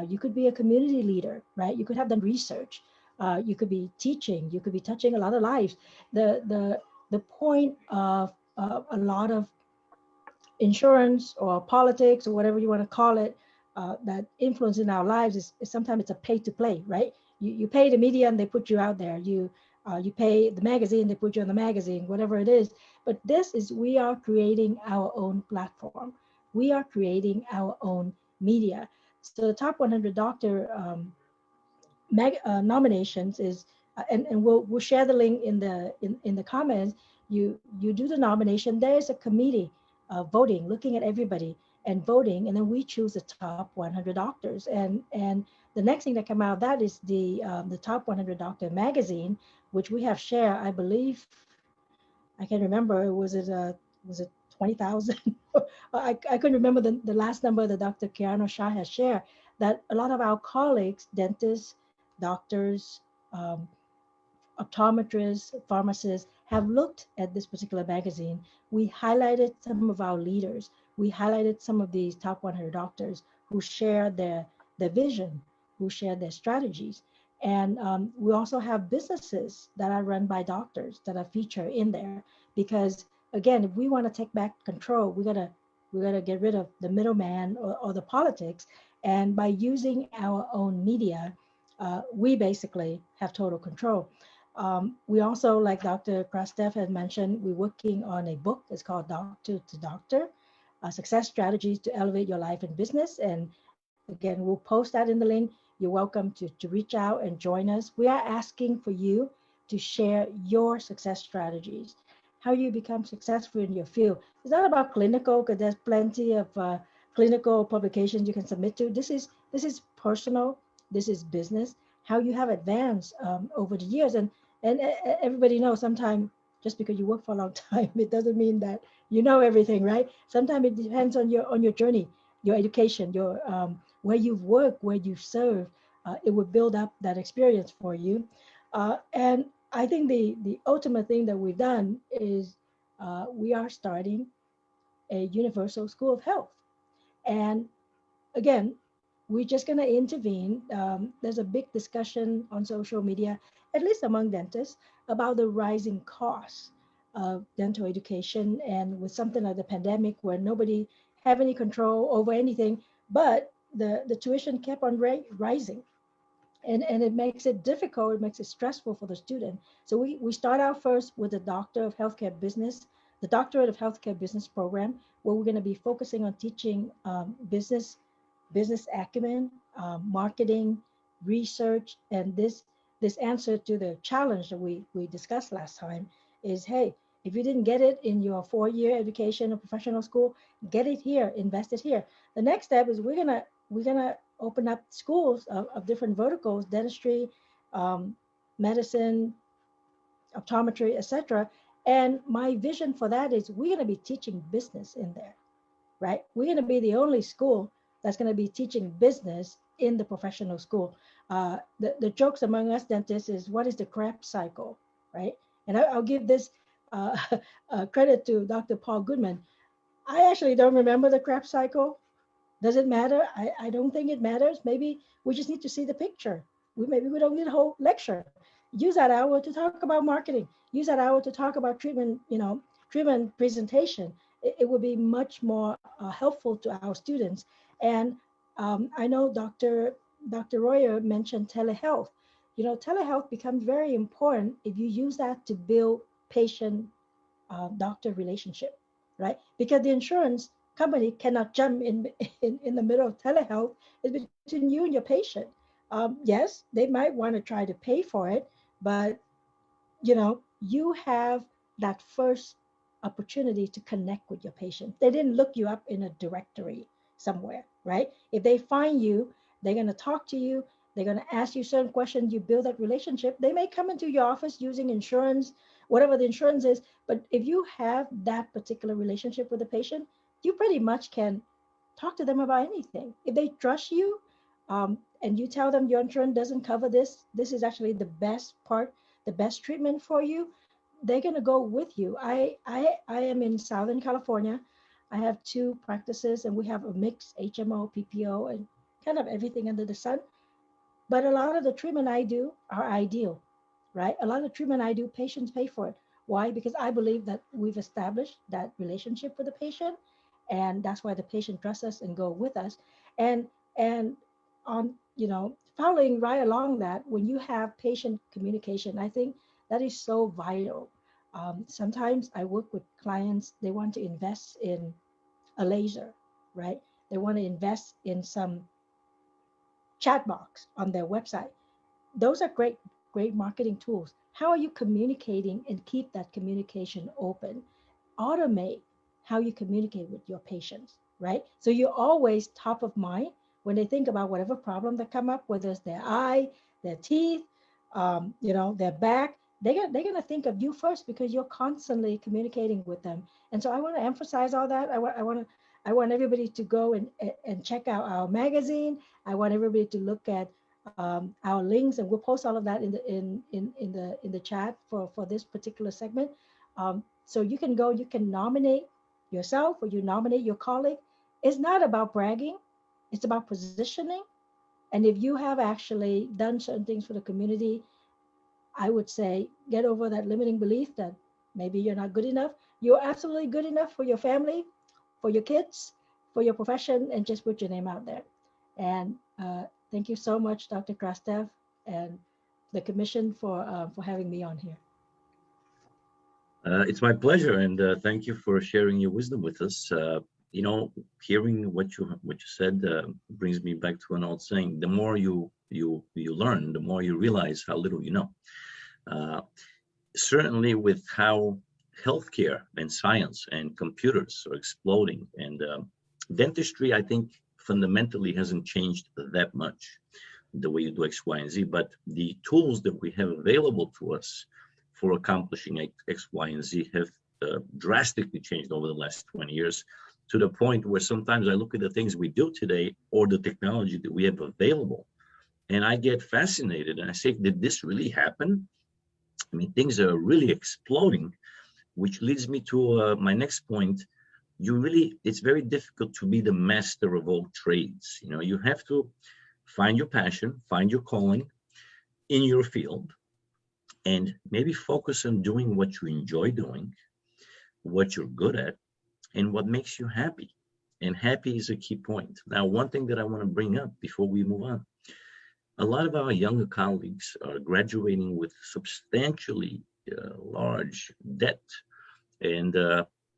You could be a community leader, right? You could have done research. You could be teaching. You could be touching a lot of lives. The point of a lot of insurance or politics or whatever you want to call it, that influence in our lives is sometimes it's a pay to play, right? You pay the media and they put you out there. You pay the magazine, they put you on the magazine, whatever it is. But this is, we are creating our own platform. We are creating our own media. So the top 100 doctor nominations is, and we'll share the link in the comments. You do the nomination. There is a committee voting, looking at everybody and voting, and then we choose the top 100 doctors. And the next thing that come out of that is the top 100 doctor magazine, which we have shared. I believe, I can't remember. Was it 20,000? I couldn't remember the last number that Dr. Keanu Shah has shared. That a lot of our colleagues, dentists, doctors, um, optometrists, pharmacists have looked at this particular magazine. We highlighted some of our leaders. We highlighted some of these top 100 doctors who share their vision, who share their strategies. And we also have businesses that are run by doctors that are featured in there. Because again, if we want to take back control, we gotta get rid of the middleman or the politics. And by using our own media, we basically have total control. We also, like Dr. Krastev had mentioned, we're working on a book. It's called Doctor to Doctor, Success Strategies to Elevate Your Life and Business. And again, we'll post that in the link. You're welcome to reach out and join us. We are asking for you to share your success strategies, how you become successful in your field. It's not about clinical, because there's plenty of clinical publications you can submit to. This is personal. This is business. How you have advanced over the years, and everybody knows sometimes just because you work for a long time, it doesn't mean that you know everything, right? Sometimes it depends on your journey, your education, your where you've worked, where you've served. It will build up that experience for you. And I think the ultimate thing that we've done is we are starting a universal school of health. And again, we're just going to intervene. There's a big discussion on social media, at least among dentists, about the rising costs of dental education. And with something like the pandemic, where nobody have any control over anything, but the tuition kept on rising. And it makes it difficult, it makes it stressful for the student. So we start out first with the Doctor of Healthcare Business, the Doctorate of Healthcare Business program, where we're going to be focusing on teaching business acumen, marketing, research, and this answer to the challenge that we discussed last time is, hey, if you didn't get it in your 4-year education or professional school, get it here, invest it here. The next step is we're gonna open up schools of different verticals, dentistry, medicine, optometry, etc. And my vision for that is we're going to be teaching business in there, right? We're going to be the only school that's going to be teaching business in the professional school. The jokes among us dentists is, what is the Krebs cycle, right? And I'll give this credit to Dr. Paul Goodman. I actually don't remember the Krebs cycle. Does it matter? I don't think it matters. Maybe we just need to see the picture. Maybe we don't need a whole lecture. Use that hour to talk about marketing. Use that hour to talk about treatment, treatment presentation. It would be much more helpful to our students. And I know Dr. Royer mentioned telehealth. Telehealth becomes very important if you use that to build patient doctor relationship, right? Because the insurance company cannot jump in the middle of telehealth. It's between you and your patient. Yes, they might want to try to pay for it, but you have that first opportunity to connect with your patient. They didn't look you up in a directory somewhere, right? If they find you, they're going to talk to you. They're going to ask you certain questions. You build that relationship. They may come into your office using insurance, whatever the insurance is. But if you have that particular relationship with the patient, you pretty much can talk to them about anything. If they trust you, and you tell them your insurance doesn't cover this is actually the best part, the best treatment for you, they're going to go with you. I am in Southern California. I have 2 practices, and we have a mixed HMO, PPO, and kind of everything under the sun. But a lot of the treatment I do are ideal, right? A lot of the treatment I do, patients pay for it. Why? Because I believe that we've established that relationship with the patient, and that's why the patient trusts us and go with us. And on, you know, following right along that, when you have patient communication, I think that is so vital. Sometimes I work with clients, they want to invest in a laser, right? They want to invest in some chat box on their website. Those are great marketing tools. How are you communicating and keep that communication open? Automate how you communicate with your patients, right? So you're always top of mind when they think about whatever problem that come up, whether it's their eye, their teeth, you know, their back. They're gonna think of you first because you're constantly communicating with them. And so I want to emphasize all that. I want everybody to go and check out our magazine. I want everybody to look at our links, and we'll post all of that in the chat for this particular segment. So you can go, you can nominate yourself or you nominate your colleague. It's not about bragging, it's about positioning. And if you have actually done certain things for the community, I would say get over that limiting belief that maybe you're not good enough. You're absolutely good enough for your family, for your kids, for your profession, and just put your name out there. And thank you so much, Dr. Krastev, and the commission for having me on here. It's my pleasure, and thank you for sharing your wisdom with us. You know, hearing what you said brings me back to an old saying: the more you learn, the more you realize how little you know. Certainly, with how healthcare and science and computers are exploding, and dentistry, I think, fundamentally hasn't changed that much, the way you do X, Y, and Z, but the tools that we have available to us for accomplishing X, Y, and Z have drastically changed over the last 20 years, to the point where sometimes I look at the things we do today or the technology that we have available, and I get fascinated and I say, did this really happen? I mean, things are really exploding, which leads me to my next point. It's very difficult to be the master of all trades. You know, you have to find your passion, find your calling in your field, and maybe focus on doing what you enjoy doing, what you're good at, and what makes you happy. And happy is a key point. Now, one thing that I want to bring up before we move on, a lot of our younger colleagues are graduating with substantially large debt. And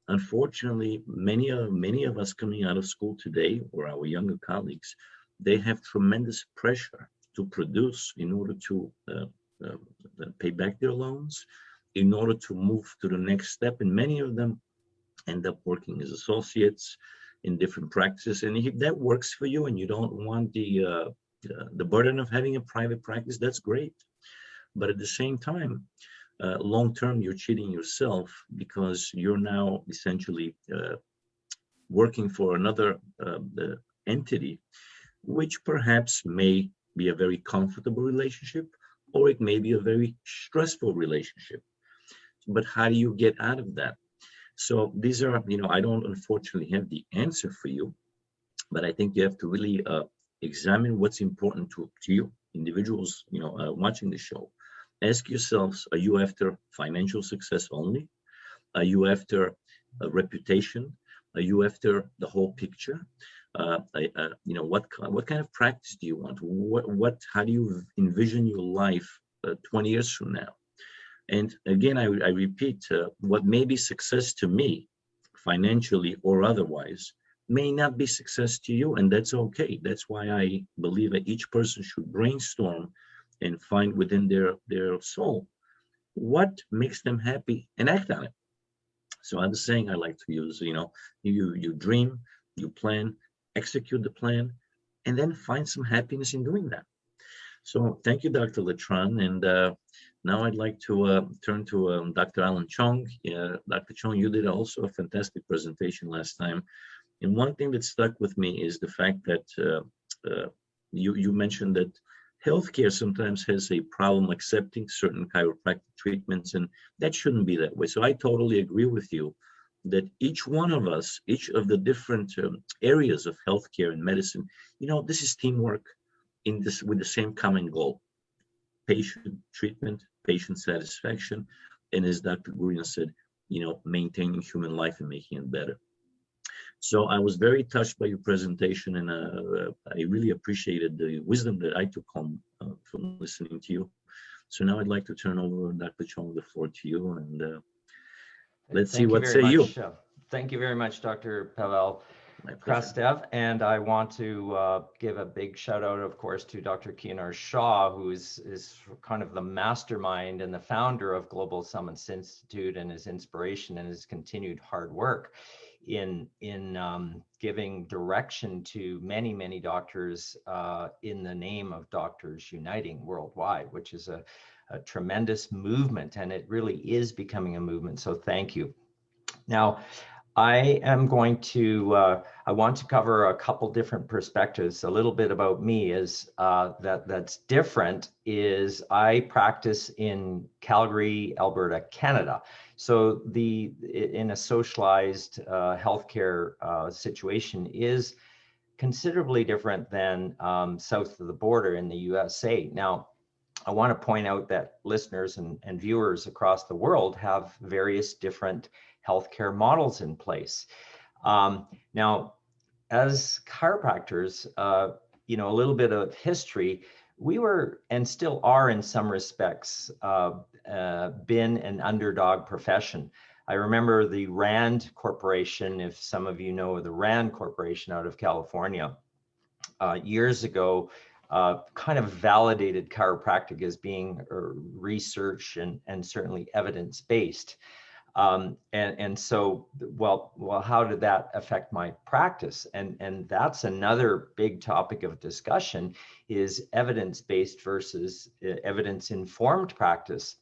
unfortunately, many of us coming out of school today, or our younger colleagues, they have tremendous pressure to produce in order to pay back their loans, in order to move to the next step. And many of them end up working as associates in different practices. And if that works for you and you don't want the burden of having a private practice, that's great. But at the same time, long term, you're cheating yourself, because you're now essentially working for another entity, which perhaps may be a very comfortable relationship, or it may be a very stressful relationship. But how do you get out of that? So these are, you know, I don't unfortunately have the answer for you, but I think you have to really examine what's important to you, individuals, you know, watching the show. Ask yourselves, are you after financial success only? Are you after a reputation? Are you after the whole picture? You know, what kind of practice do you want? How do you envision your life 20 years from now? And again, I repeat, what may be success to me, financially or otherwise, may not be success to you, and that's okay. That's why I believe that each person should brainstorm and find within their soul what makes them happy and act on it. So I have a saying I like to use, you know, you dream, you plan, execute the plan, and then find some happiness in doing that. So thank you, Dr. Letran. And now I'd like to turn to Dr. Alan Chong. Dr. Chong, you did also a fantastic presentation last time. And one thing that stuck with me is the fact that you mentioned that healthcare sometimes has a problem accepting certain chiropractic treatments, and that shouldn't be that way. So I totally agree with you that each one of us, each of the different areas of healthcare and medicine, this is teamwork in this with the same common goal: patient treatment, patient satisfaction, and as Dr. Gurian said, maintaining human life and making it better. So I was very touched by your presentation, and I really appreciated the wisdom that I took home from listening to you. So now I'd like to turn over, Dr. Chong, the floor to you, and let's see what say you. Thank you very much, Dr. Pavel My pleasure. Krastev. And I want to give a big shout out, of course, to Dr. Kianar Shah, who is kind of the mastermind and the founder of Global Summits Institute, and his inspiration and his continued hard work in giving direction to many, many doctors in the name of Doctors Uniting Worldwide, which is a tremendous movement, and it really is becoming a movement. So thank you. Now, I am going to, I want to cover a couple different perspectives. A little bit about me is that's different is I practice in Calgary, Alberta, Canada. So in a socialized healthcare situation is considerably different than south of the border in the USA. Now, I want to point out that listeners and viewers across the world have various different healthcare models in place. Now, as chiropractors, a little bit of history, we were and still are in some respects been an underdog profession. I remember the RAND Corporation, if some of you know the RAND Corporation out of California, years ago, kind of validated chiropractic as being research and certainly evidence-based. And so, well, how did that affect my practice? And that's another big topic of discussion is evidence-based versus evidence-informed practice,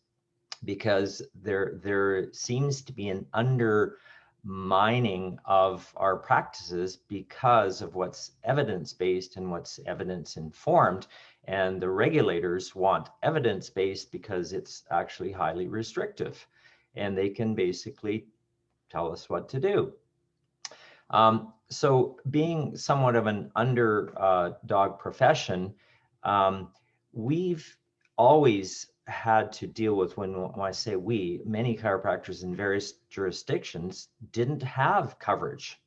because there seems to be an undermining of our practices because of what's evidence-based and what's evidence-informed. And the regulators want evidence-based because it's actually highly restrictive, and they can basically tell us what to do. So being somewhat of an underdog profession, we've always had to deal with, when I say we, many chiropractors in various jurisdictions didn't have coverage.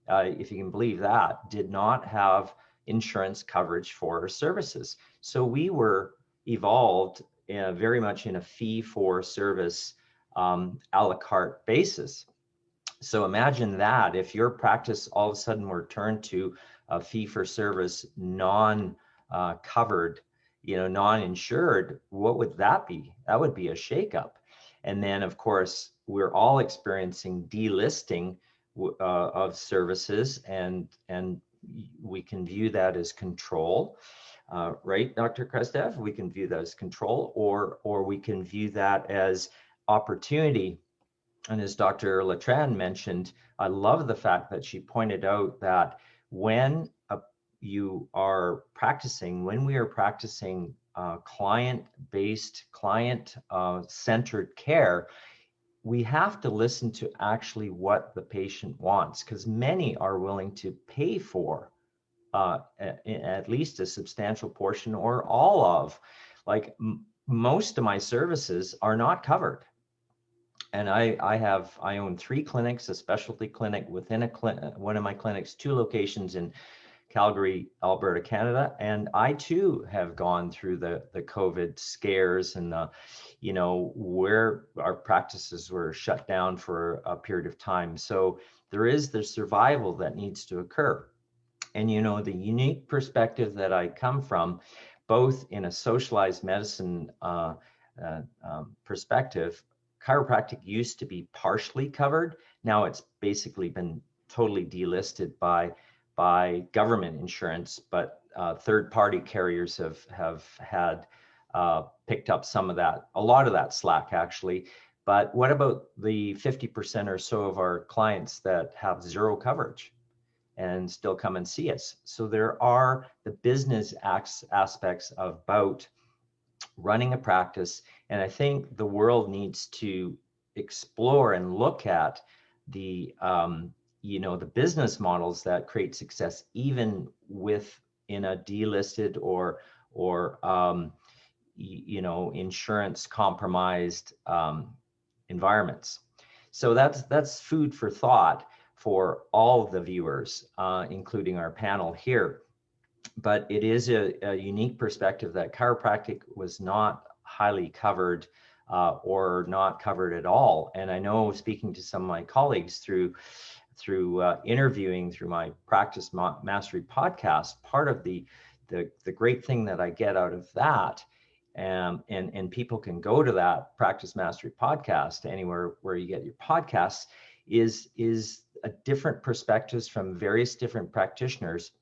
If you can believe that, did not have insurance coverage for services. So we were evolved very much in a fee-for-service a la carte basis. So imagine that if your practice all of a sudden were turned to a fee-for-service, non-covered, non-insured, what would that be? That would be a shakeup. And then, of course, we're all experiencing delisting of services, and we can view that as control, right, Dr. Krastev? We can view that as control, or we can view that as opportunity. And as Dr. Latran mentioned, I love the fact that she pointed out that when we are practicing client-based, client-centered care, we have to listen to actually what the patient wants, because many are willing to pay for at least a substantial portion or all of, like most of my services are not covered. And I own 3 clinics, a specialty clinic within one of my clinics, 2 locations in Calgary, Alberta, Canada. And I too have gone through the COVID scares and where our practices were shut down for a period of time. So there is the survival that needs to occur. And the unique perspective that I come from, both in a socialized medicine perspective, chiropractic used to be partially covered. Now it's basically been totally delisted by government insurance, but third-party carriers have had picked up some of that, a lot of that slack actually. But what about the 50% or so of our clients that have zero coverage and still come and see us? So there are the business aspects about running a practice, and I think the world needs to explore and look at the the business models that create success, even in a delisted or insurance compromised environments. So that's food for thought for all of the viewers, including our panel here. But it is a unique perspective that chiropractic was not highly covered or not covered at all. And I know, speaking to some of my colleagues through interviewing through my Practice Mastery podcast, part of the great thing that I get out of that, and people can go to that Practice Mastery podcast anywhere where you get your podcasts, is a different perspectives from various different practitioners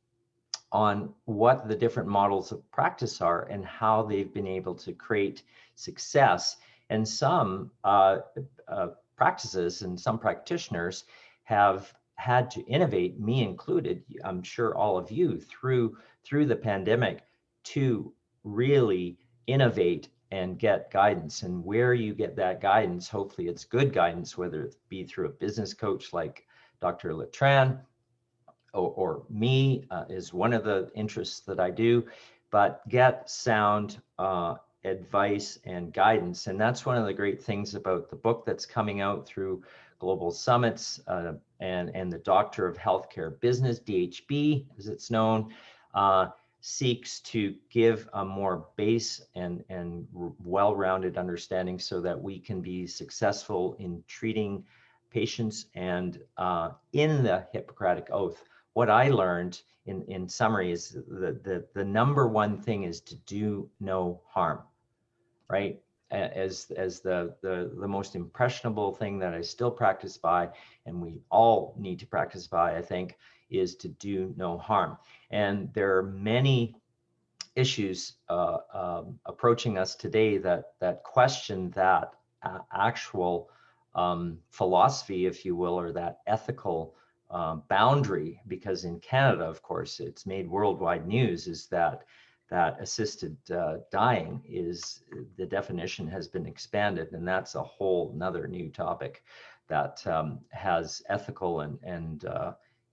on what the different models of practice are and how they've been able to create success. And some practices and some practitioners have had to innovate, me included, I'm sure all of you, through the pandemic, to really innovate and get guidance. And where you get that guidance, hopefully it's good guidance, whether it be through a business coach like Dr. Letran or me, is one of the interests that I do, but get sound advice and guidance. And that's one of the great things about the book that's coming out through Global Summits and the Doctor of Healthcare Business, DHB as it's known, seeks to give a more base and well-rounded understanding so that we can be successful in treating patients. And in the Hippocratic Oath, what I learned in summary is the number one thing is to do no harm, right? As the most impressionable thing that I still practice by, and we all need to practice by, I think, is to do no harm. And there are many issues approaching us today that question that actual philosophy, if you will, or that ethical boundary, because in Canada, of course, it's made worldwide news, is that assisted dying is, the definition has been expanded, and that's a whole nother new topic that has ethical and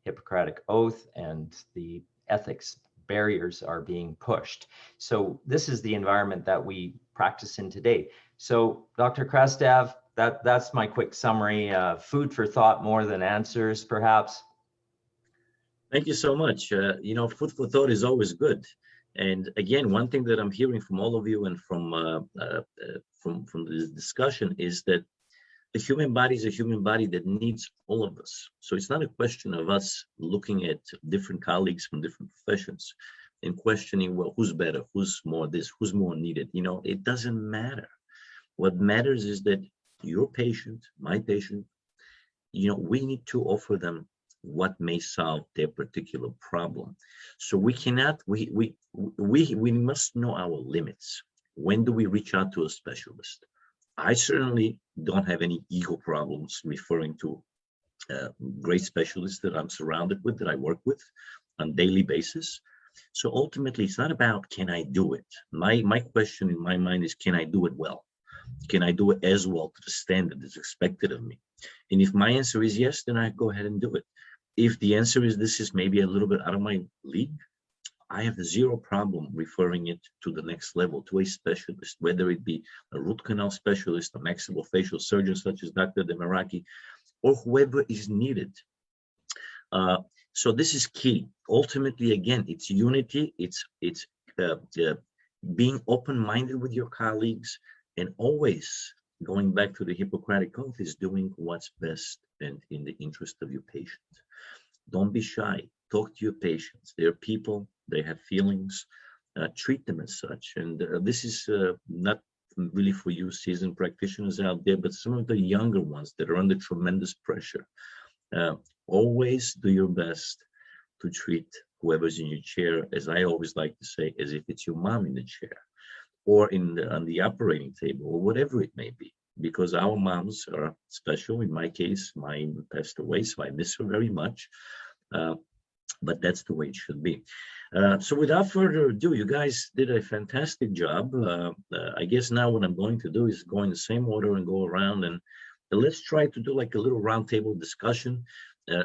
Hippocratic Oath and the ethics barriers are being pushed. So this is the environment that we practice in today. So Dr. Krastev, that's my quick summary. Food for thought more than answers, perhaps. Thank you so much. Food for thought is always good. And again, one thing that I'm hearing from all of you and from this discussion is that the human body is a human body that needs all of us. So it's not a question of us looking at different colleagues from different professions and questioning, well, who's better, who's more this, who's more needed. It doesn't matter. What matters is that your patient, my patient, we need to offer them what may solve their particular problem. So we cannot, we must know our limits. When do we reach out to a specialist? I certainly don't have any ego problems referring to great specialists that I'm surrounded with, that I work with on a daily basis. So ultimately, it's not about can I do it? My question in my mind is, can I do it well? Can I do it as well to the standard that's expected of me? And if my answer is yes, then I go ahead and do it. If the answer is this is maybe a little bit out of my league, I have zero problem referring it to the next level, to a specialist, whether it be a root canal specialist, a maxillofacial surgeon such as Dr. Demiraki, or whoever is needed. So this is key. Ultimately, again, it's unity. It's being open-minded with your colleagues, and always going back to the Hippocratic Oath is doing what's best and in the interest of your patient. Don't be shy. Talk to your patients. They're people. They have feelings. Treat them as such. And this is not really for you seasoned practitioners out there, but some of the younger ones that are under tremendous pressure. Always do your best to treat whoever's in your chair, as I always like to say, as if it's your mom in the chair, or on the operating table, or whatever it may be, because our moms are special. In my case, mine passed away, so I miss her very much. But that's the way it should be. So without further ado, you guys did a fantastic job. I guess now what I'm going to do is go in the same order and go around and let's try to do like a little roundtable discussion.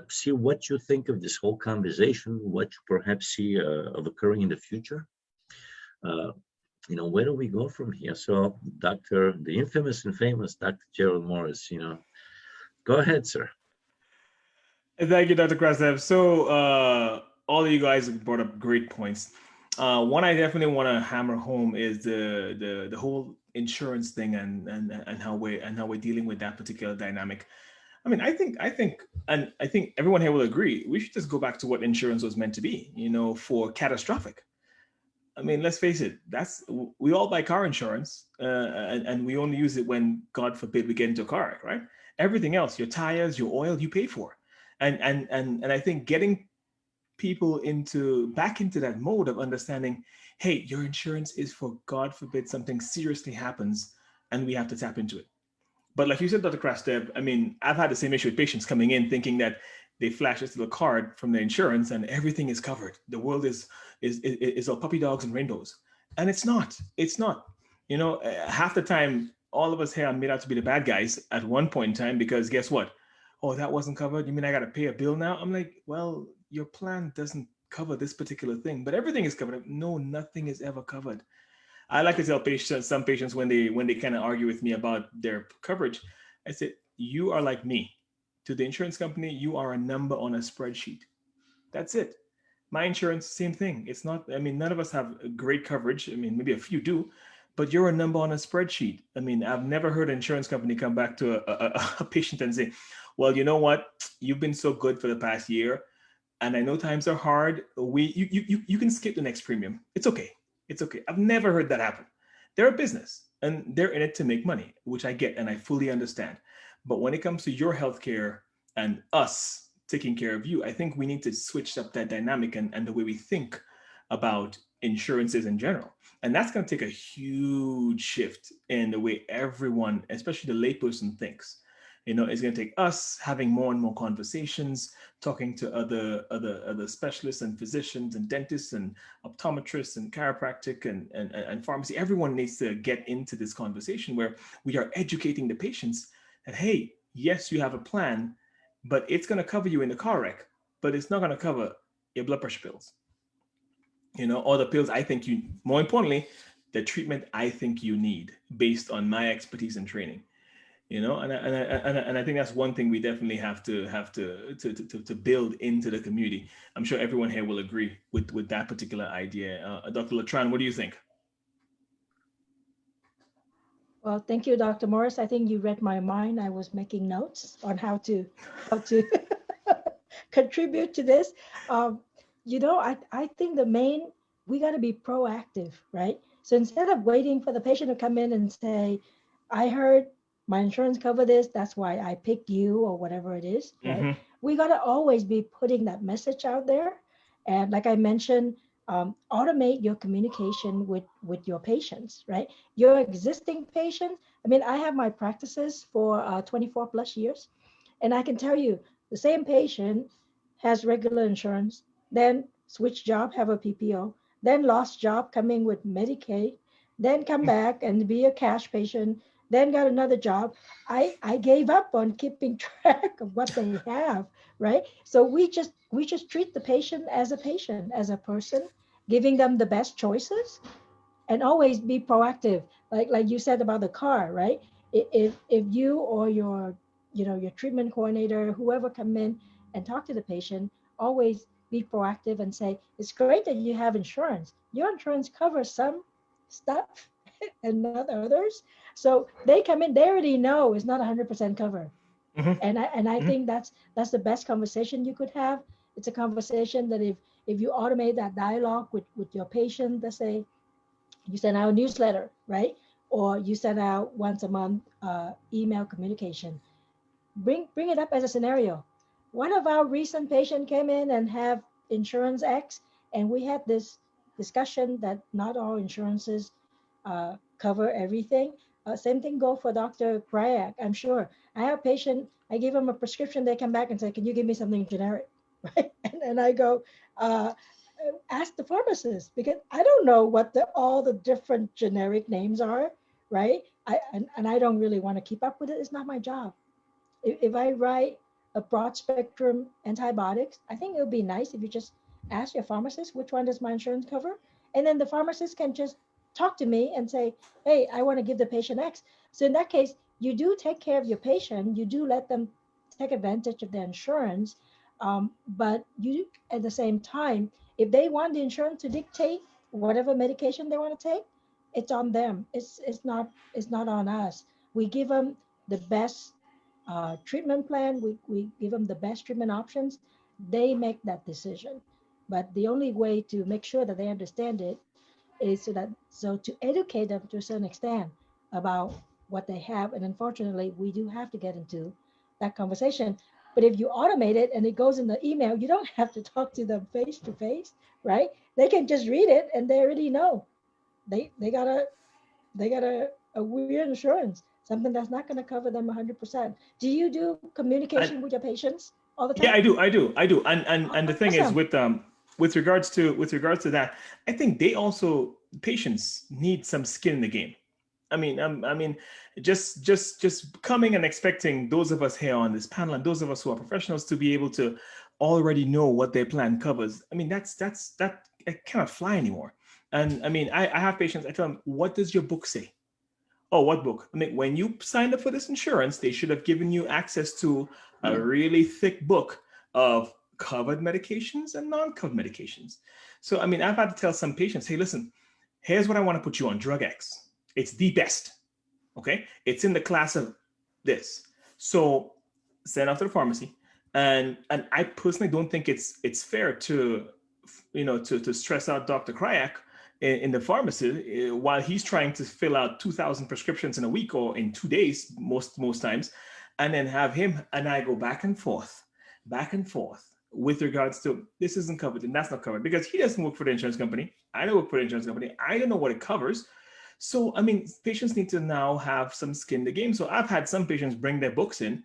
See what you think of this whole conversation, what you perhaps see of occurring in the future. Where do we go from here? So, the infamous and famous Dr. Gerald Morris, go ahead, sir. Thank you, Dr. Krastev. So all of you guys brought up great points. One I definitely want to hammer home is the whole insurance thing and how we're dealing with that particular dynamic. I mean, I think everyone here will agree, we should just go back to what insurance was meant to be, for catastrophic. I mean, let's face it, we all buy car insurance and we only use it when, God forbid, we get into a car wreck, right? Everything else, your tires, your oil, you pay for. And I think getting people back into that mode of understanding, hey, your insurance is for, God forbid, something seriously happens and we have to tap into it. But like you said, Dr. Krastev, I mean, I've had the same issue with patients coming in thinking that they flash this little card from the insurance and everything is covered. The world is all puppy dogs and rainbows. And it's not. Half the time, all of us here are made out to be the bad guys at one point in time, because guess what? Oh, that wasn't covered. You mean I got to pay a bill now? I'm like, well, your plan doesn't cover this particular thing, but everything is covered. No, nothing is ever covered. I like to tell some patients when they kind of argue with me about their coverage, I said, you are like me. To the insurance company, you are a number on a spreadsheet. That's it. My insurance, same thing. It's not, I mean, none of us have great coverage. I mean, maybe a few do, but you're a number on a spreadsheet. I mean, I've never heard an insurance company come back to a patient and say, well, you know what? You've been so good for the past year, and I know times are hard. You can skip the next premium. It's okay. It's okay. I've never heard that happen. They're a business and they're in it to make money, which I get and I fully understand. But when it comes to your healthcare and us taking care of you, I think we need to switch up that dynamic and the way we think about insurances in general. And that's going to take a huge shift in the way everyone, especially the layperson, thinks. It's going to take us having more and more conversations, talking to other specialists and physicians and dentists and optometrists and chiropractic and pharmacy. Everyone needs to get into this conversation where we are educating the patients that, hey, yes, you have a plan, but it's going to cover you in the car wreck, but it's not going to cover your blood pressure pills, or the pills I think you, more importantly, the treatment I think you need based on my expertise and training. And I think that's one thing we definitely have to build into the community. I'm sure everyone here will agree with that particular idea. Dr. Latran, what do you think? Well, thank you, Dr. Morris. I think you read my mind. I was making notes on how to contribute to this. I think we got to be proactive, right? So instead of waiting for the patient to come in and say, I heard my insurance cover this, that's why I picked you, or whatever it is, right? Mm-hmm. We got to always be putting that message out there. And like I mentioned, automate your communication with your patients, right? Your existing patients. I mean, I have my practices for 24 plus years, and I can tell you the same patient has regular insurance, then switch job, have a PPO, then lost job, coming with Medicaid, then come back and be a cash patient, then got another job. I gave up on keeping track of what they have, right? So we just treat the patient, as a person, giving them the best choices, and always be proactive. Like you said about the car, right? If you or your treatment coordinator, whoever come in and talk to the patient, always be proactive and say, it's great that you have insurance. Your insurance covers some stuff and not others. So they come in, they already know it's not 100% covered. Mm-hmm. And I think that's the best conversation you could have. It's a conversation that if you automate that dialogue with your patient, let's say you send out a newsletter, right? Or you send out once a month email communication. Bring it up as a scenario. One of our recent patients came in and have insurance X, and we had this discussion that not all insurances cover everything. Same thing go for Dr. Krayak. I'm sure I have a patient, I give them a prescription, they come back and say, can you give me something generic, right? And I go, ask the pharmacist, because I don't know what all the different generic names are, right? I don't really want to keep up with it. It's not my job. If I write a broad spectrum antibiotics, I think it would be nice if you just ask your pharmacist, which one does my insurance cover? And then the pharmacist can just talk to me and say, hey, I want to give the patient X. So in that case, you do take care of your patient, you do let them take advantage of their insurance, but you, at the same time, if they want the insurance to dictate whatever medication they want to take, it's on them. It's not on us. We give them the best treatment plan. We give them the best treatment options. They make that decision. But the only way to make sure that they understand it is so to educate them to a certain extent about what they have. And unfortunately, we do have to get into that conversation. But if you automate it and it goes in the email, you don't have to talk to them face to face, right? They can just read it and they already know. They got a weird insurance, something that's not going to cover them 100%. Do you do communication with your patients all the time? Yeah, I do. And the thing is with regards to that, I think they also, patients need some skin in the game. I mean, just coming and expecting those of us here on this panel and those of us who are professionals to be able to already know what their plan covers. I mean, that it cannot fly anymore. And I mean, I have patients, I tell them, what does your book say? Oh, what book? I mean, when you signed up for this insurance, they should have given you access to a really thick book of covered medications and non-covered medications. So, I mean, I've had to tell some patients, hey, listen, here's what I want to put you on, drug X. It's the best, okay? It's in the class of this. So send out to the pharmacy. And I personally don't think it's fair to, to stress out Dr. Krayak in the pharmacy while he's trying to fill out 2,000 prescriptions in a week or in 2 days, most times, and then have him and I go back and forth with regards to this isn't covered and that's not covered, because he doesn't work for the insurance company. I don't work for the insurance company. I don't know what it covers. So, I mean, patients need to now have some skin in the game. So I've had some patients bring their books in,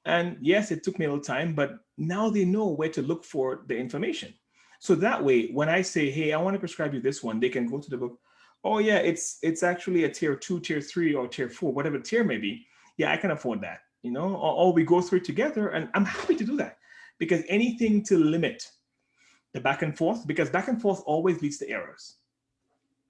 and yes, it took me a little time, but now they know where to look for the information. So that way, when I say, hey, I want to prescribe you this one, they can go to the book. Oh yeah, it's actually a tier 2, tier 3, or tier 4, whatever the tier may be. Yeah, I can afford that, or we go through it together, and I'm happy to do that, because anything to limit the back and forth, because back and forth always leads to errors.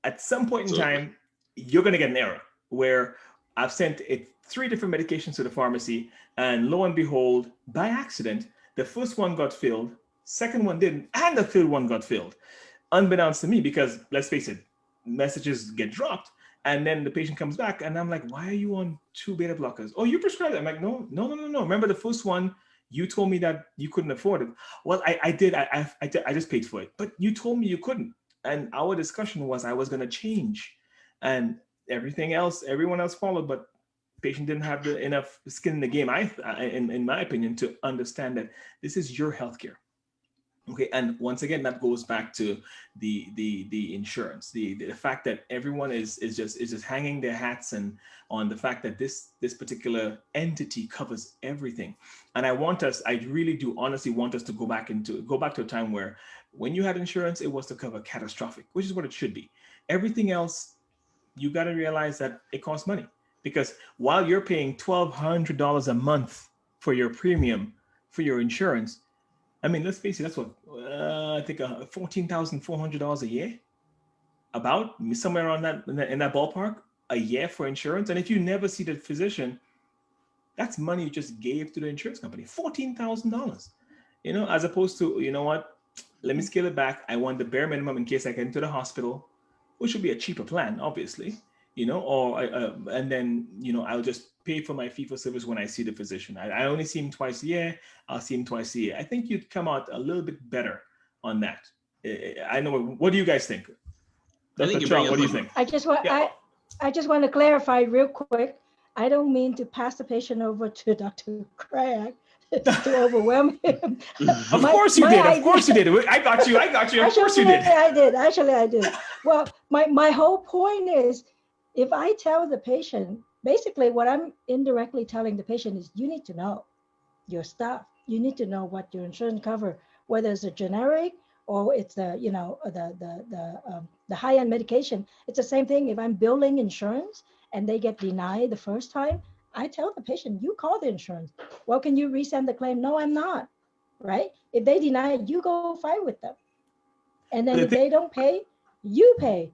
At some point in time, you're going to get an error where I've sent 3 different medications to the pharmacy, and lo and behold, by accident, the first one got filled, second one didn't, and the third one got filled, unbeknownst to me, because let's face it, messages get dropped, and then the patient comes back, and I'm like, why are you on 2 beta blockers? Oh, you prescribed it. I'm like, no. Remember the first one, you told me that you couldn't afford it. Well, I did. I just paid for it, but you told me you couldn't. And our discussion was I was going to change, and everyone else followed, but patient didn't have enough skin in the game, in my opinion, to understand that this is your healthcare. Okay, and once again, that goes back to the insurance, the fact that everyone is just hanging their hats and on the fact that this particular entity covers everything. And I really do honestly want us to go back to a time where when you had insurance, it was to cover catastrophic, which is what it should be. Everything else, you got to realize that it costs money, because while you're paying $1,200 a month for your premium for your insurance, I mean, let's face it, that's what, I think $14,400 a year, about somewhere around that, in that ballpark, a year for insurance. And if you never see the physician, that's money you just gave to the insurance company, $14,000, as opposed to, you know what, let me scale it back. I want the bare minimum in case I get into the hospital, which would be a cheaper plan, obviously, and then, I'll just pay for my fee for service when I see the physician. I only see him twice a year. I'll see him twice a year. I think you'd come out a little bit better on that. I know. What do you guys think? Dr. Chong, what do you think? I just want to clarify real quick. I don't mean to pass the patient over to Dr. Krayak to overwhelm him. Of course you did. Of course you did. I got you. Of course you did. Actually, I did. Well, my whole point is, if I tell the patient, basically what I'm indirectly telling the patient is, you need to know your stuff. You need to know what your insurance cover, whether it's a generic or it's the high-end medication. It's the same thing. If I'm billing insurance and they get denied the first time, I tell the patient, you call the insurance. Well, can you resend the claim? No, I'm not. Right? If they deny it, you go fight with them. And then if they don't pay, you pay.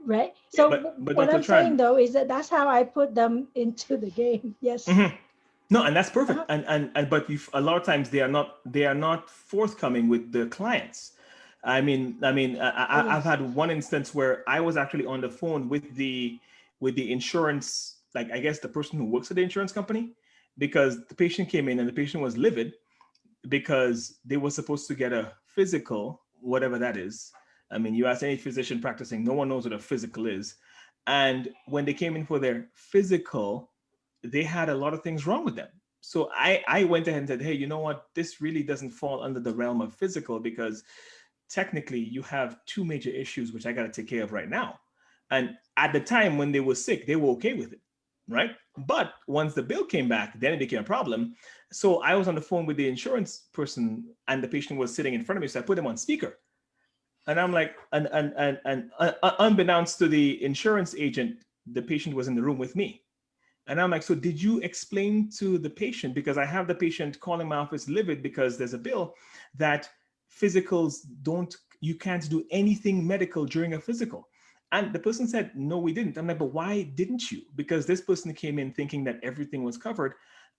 Right? So but what Dr. I'm saying Tran, though is that that's how I put them into the game. Yes. no, and that's perfect. Uh-huh. And but a lot of times they are not forthcoming with the clients. I've had one instance where I was actually on the phone with the insurance, like I guess the person who works at the insurance company, because the patient came in and the patient was livid because they were supposed to get a physical, whatever that is. I mean, you ask any physician practicing, no one knows what a physical is. And when they came in for their physical, they had a lot of things wrong with them. So I went ahead and said, hey, you know what? This really doesn't fall under the realm of physical, because technically you have two major issues which I got to take care of right now. And at the time when they were sick, they were okay with it, right? But once the bill came back, then it became a problem. So I was on the phone with the insurance person and the patient was sitting in front of me. So I put him on speaker. And I'm like, unbeknownst to the insurance agent, the patient was in the room with me. And I'm like, so did you explain to the patient, because I have the patient calling my office livid because there's a bill that physicals you can't do anything medical during a physical. And the person said, no, we didn't. I'm like, but why didn't you? Because this person came in thinking that everything was covered.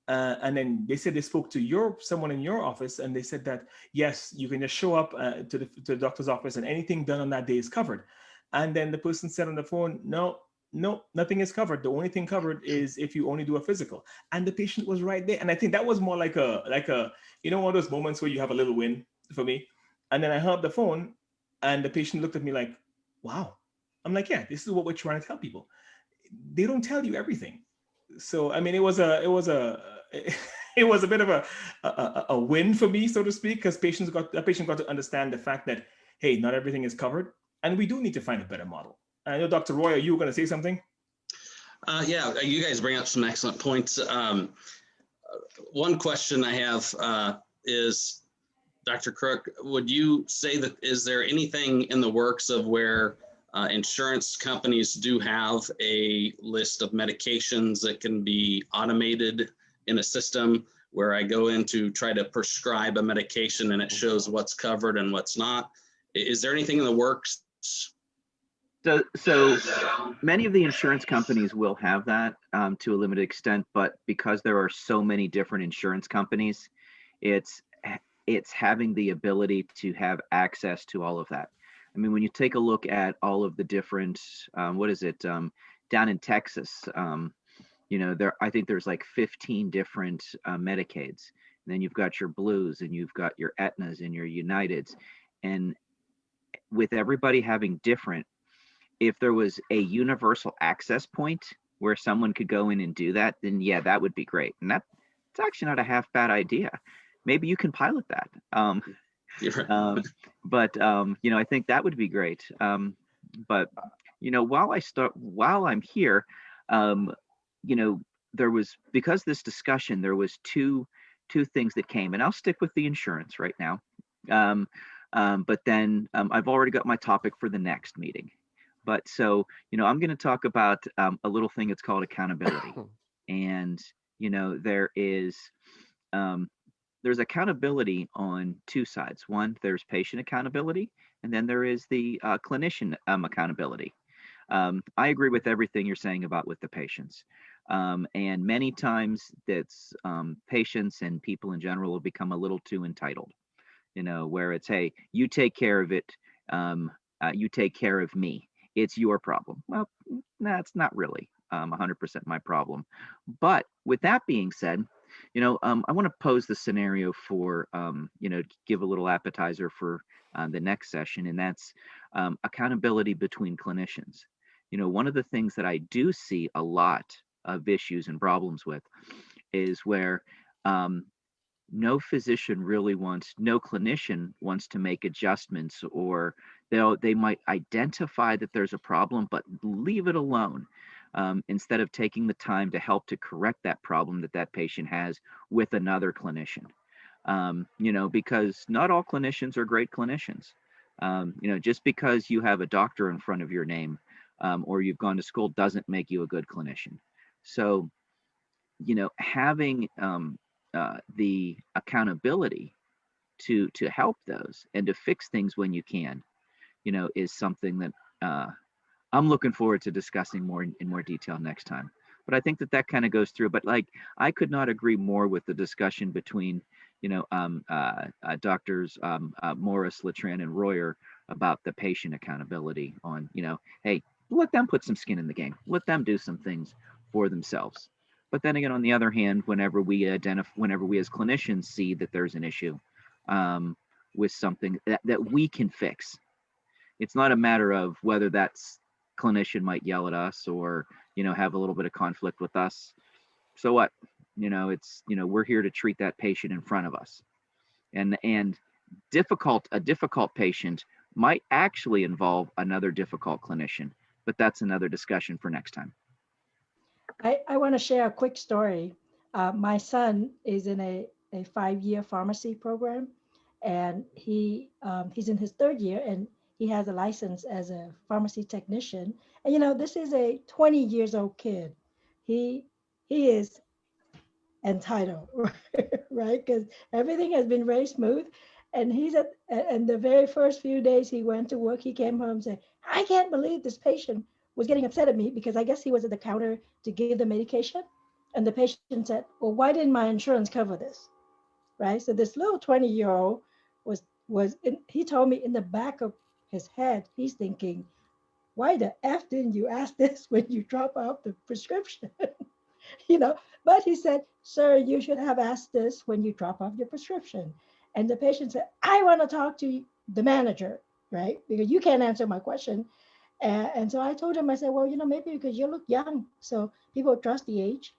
And then they said they spoke to someone in your office, and they said that, yes, you can just show up to the doctor's office and anything done on that day is covered. And then the person said on the phone, no, nothing is covered. The only thing covered is if you only do a physical. And the patient was right there. And I think that was more like a, one of those moments where you have a little win for me. And then I hung up the phone and the patient looked at me like, wow. I'm like, yeah, this is what we're trying to tell people. They don't tell you everything. So, I mean, it was a bit of a win for me, so to speak, because that patient got to understand the fact that, hey, not everything is covered. And we do need to find a better model. I know, Dr. Roy, are you going to say something? Yeah, you guys bring up some excellent points. One question I have is, Dr. Crook, would you say that, is there anything in the works of where insurance companies do have a list of medications that can be automated in a system where I go in to try to prescribe a medication and it shows what's covered and what's not? Is there anything in the works? So many of the insurance companies will have that to a limited extent, but because there are so many different insurance companies, it's having the ability to have access to all of that. I mean, when you take a look at all of the different, down in Texas, I think there's like 15 different Medicaids. And then you've got your Blues and you've got your Aetnas and your Uniteds. And with everybody having different, if there was a universal access point where someone could go in and do that, then yeah, that would be great. And it's actually not a half bad idea. Maybe you can pilot that. I think that would be great. But while I'm here, because this discussion, there was two things that came, and I'll stick with the insurance right now. But then I've already got my topic for the next meeting. But so, I'm going to talk about a little thing that's called accountability. And, there's accountability on two sides. One, there's patient accountability, and then there is the clinician accountability. I agree with everything you're saying about with the patients. And many times that's patients and people in general will become a little too entitled, where it's, hey, you take care of it. You take care of me. It's your problem. Well, that's not really 100% my problem. But with that being said, I want to pose the scenario for, give a little appetizer for the next session, and that's accountability between clinicians. One of the things that I do see a lot of issues and problems with is where no clinician wants to make adjustments, or they might identify that there's a problem, but leave it alone. Instead of taking the time to help to correct that problem that patient has with another clinician. Because not all clinicians are great clinicians. Just because you have a doctor in front of your name or you've gone to school doesn't make you a good clinician. So having the accountability to help those and to fix things when you can, is something that I'm looking forward to discussing more in more detail next time. But I think that kind of goes through. But like, I could not agree more with the discussion between, doctors Morris, Latran, and Royer about the patient accountability on, hey, let them put some skin in the game. Let them do some things for themselves. But then again, on the other hand, whenever we as clinicians see that there's an issue with something that we can fix, it's not a matter of whether that's clinician might yell at us or have a little bit of conflict with us. So what? It's we're here to treat that patient in front of us, and a difficult patient might actually involve another difficult clinician, but that's another discussion for next time. I want to share a quick story. My son is in a 5-year pharmacy program, and he's in his 3rd year, and he has a license as a pharmacy technician. And this is a 20 years old kid. He is entitled, right? Because everything has been very smooth. And and the very first few days he went to work, he came home and said, I can't believe this patient was getting upset at me, because I guess he was at the counter to give the medication. And the patient said, well, why didn't my insurance cover this? Right? So this little 20-year-old he told me in the back of his head, he's thinking, why the F didn't you ask this when you drop off the prescription? But he said, sir, you should have asked this when you drop off your prescription. And the patient said, I want to talk to the manager, right? Because you can't answer my question. And so I told him, I said, well, maybe because you look young, so people trust the age.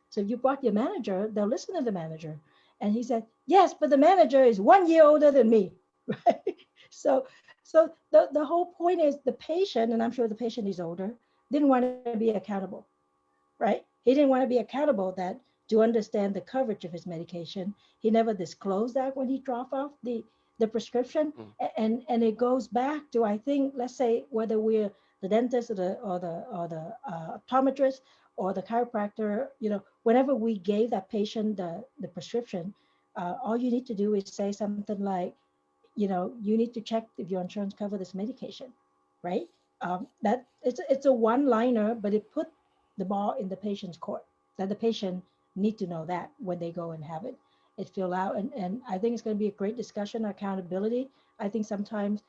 So if you brought your manager, they'll listen to the manager. And he said, yes, but the manager is 1 year older than me, right? So the whole point is the patient, and I'm sure the patient is older, didn't want to be accountable, right? He didn't want to be accountable to understand the coverage of his medication. He never disclosed that when he dropped off the prescription. And it goes back to, I think, let's say, whether we're the dentist or the optometrist or the chiropractor, whenever we gave that patient the prescription, all you need to do is say something like, you need to check if your insurance covers this medication, right? That it's a one-liner, but it put the ball in the patient's court, that the patient need to know that when they go and have it filled out. And I think it's going to be a great discussion on accountability. I think sometimes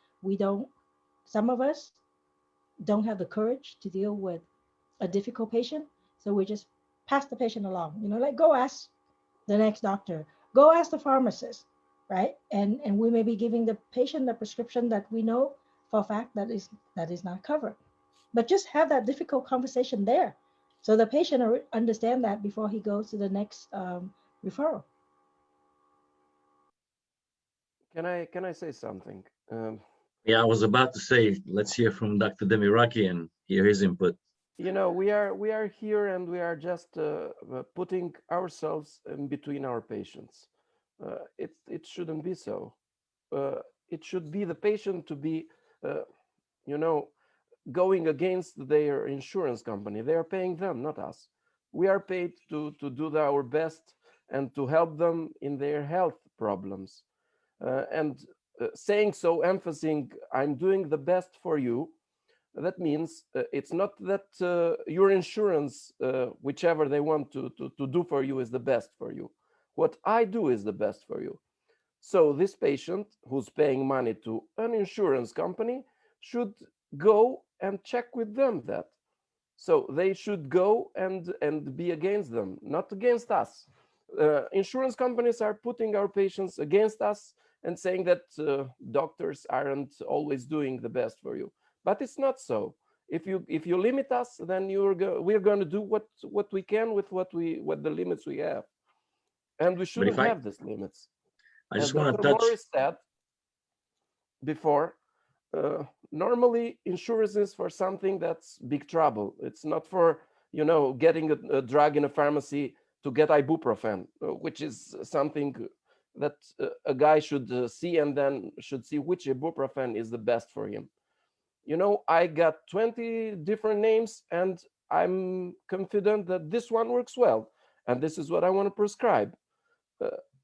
some of us don't have the courage to deal with a difficult patient. So we just pass the patient along, like go ask the next doctor, go ask the pharmacist, right? And we may be giving the patient a prescription that we know for a fact that is not covered. But just have that difficult conversation there, so the patient understand that before he goes to the next referral. Can I say something? Yeah, I was about to say, let's hear from Dr. Demiraki and hear his input. We are here and we are just putting ourselves in between our patients. It shouldn't be so. It should be the patient to be, going against their insurance company. They are paying them, not us. We are paid to do our best and to help them in their health problems. And saying so, emphasizing, I'm doing the best for you, that means it's not that your insurance, whichever they want to do for you, is the best for you. What I do is the best for you. So this patient who's paying money to an insurance company should go and check with them that. So they should go and be against them, not against us. Insurance companies are putting our patients against us and saying that doctors aren't always doing the best for you. But it's not so. If you limit us, then we're going to do what we can with what the limits we have, and we shouldn't have these limits. I just want to touch. Morris said before, normally insurance is for something that's big trouble. It's not for getting a drug in a pharmacy to get ibuprofen, which is something that a guy should see and then should see which ibuprofen is the best for him. I got 20 different names and I'm confident that this one works well. and this is what I want to prescribe.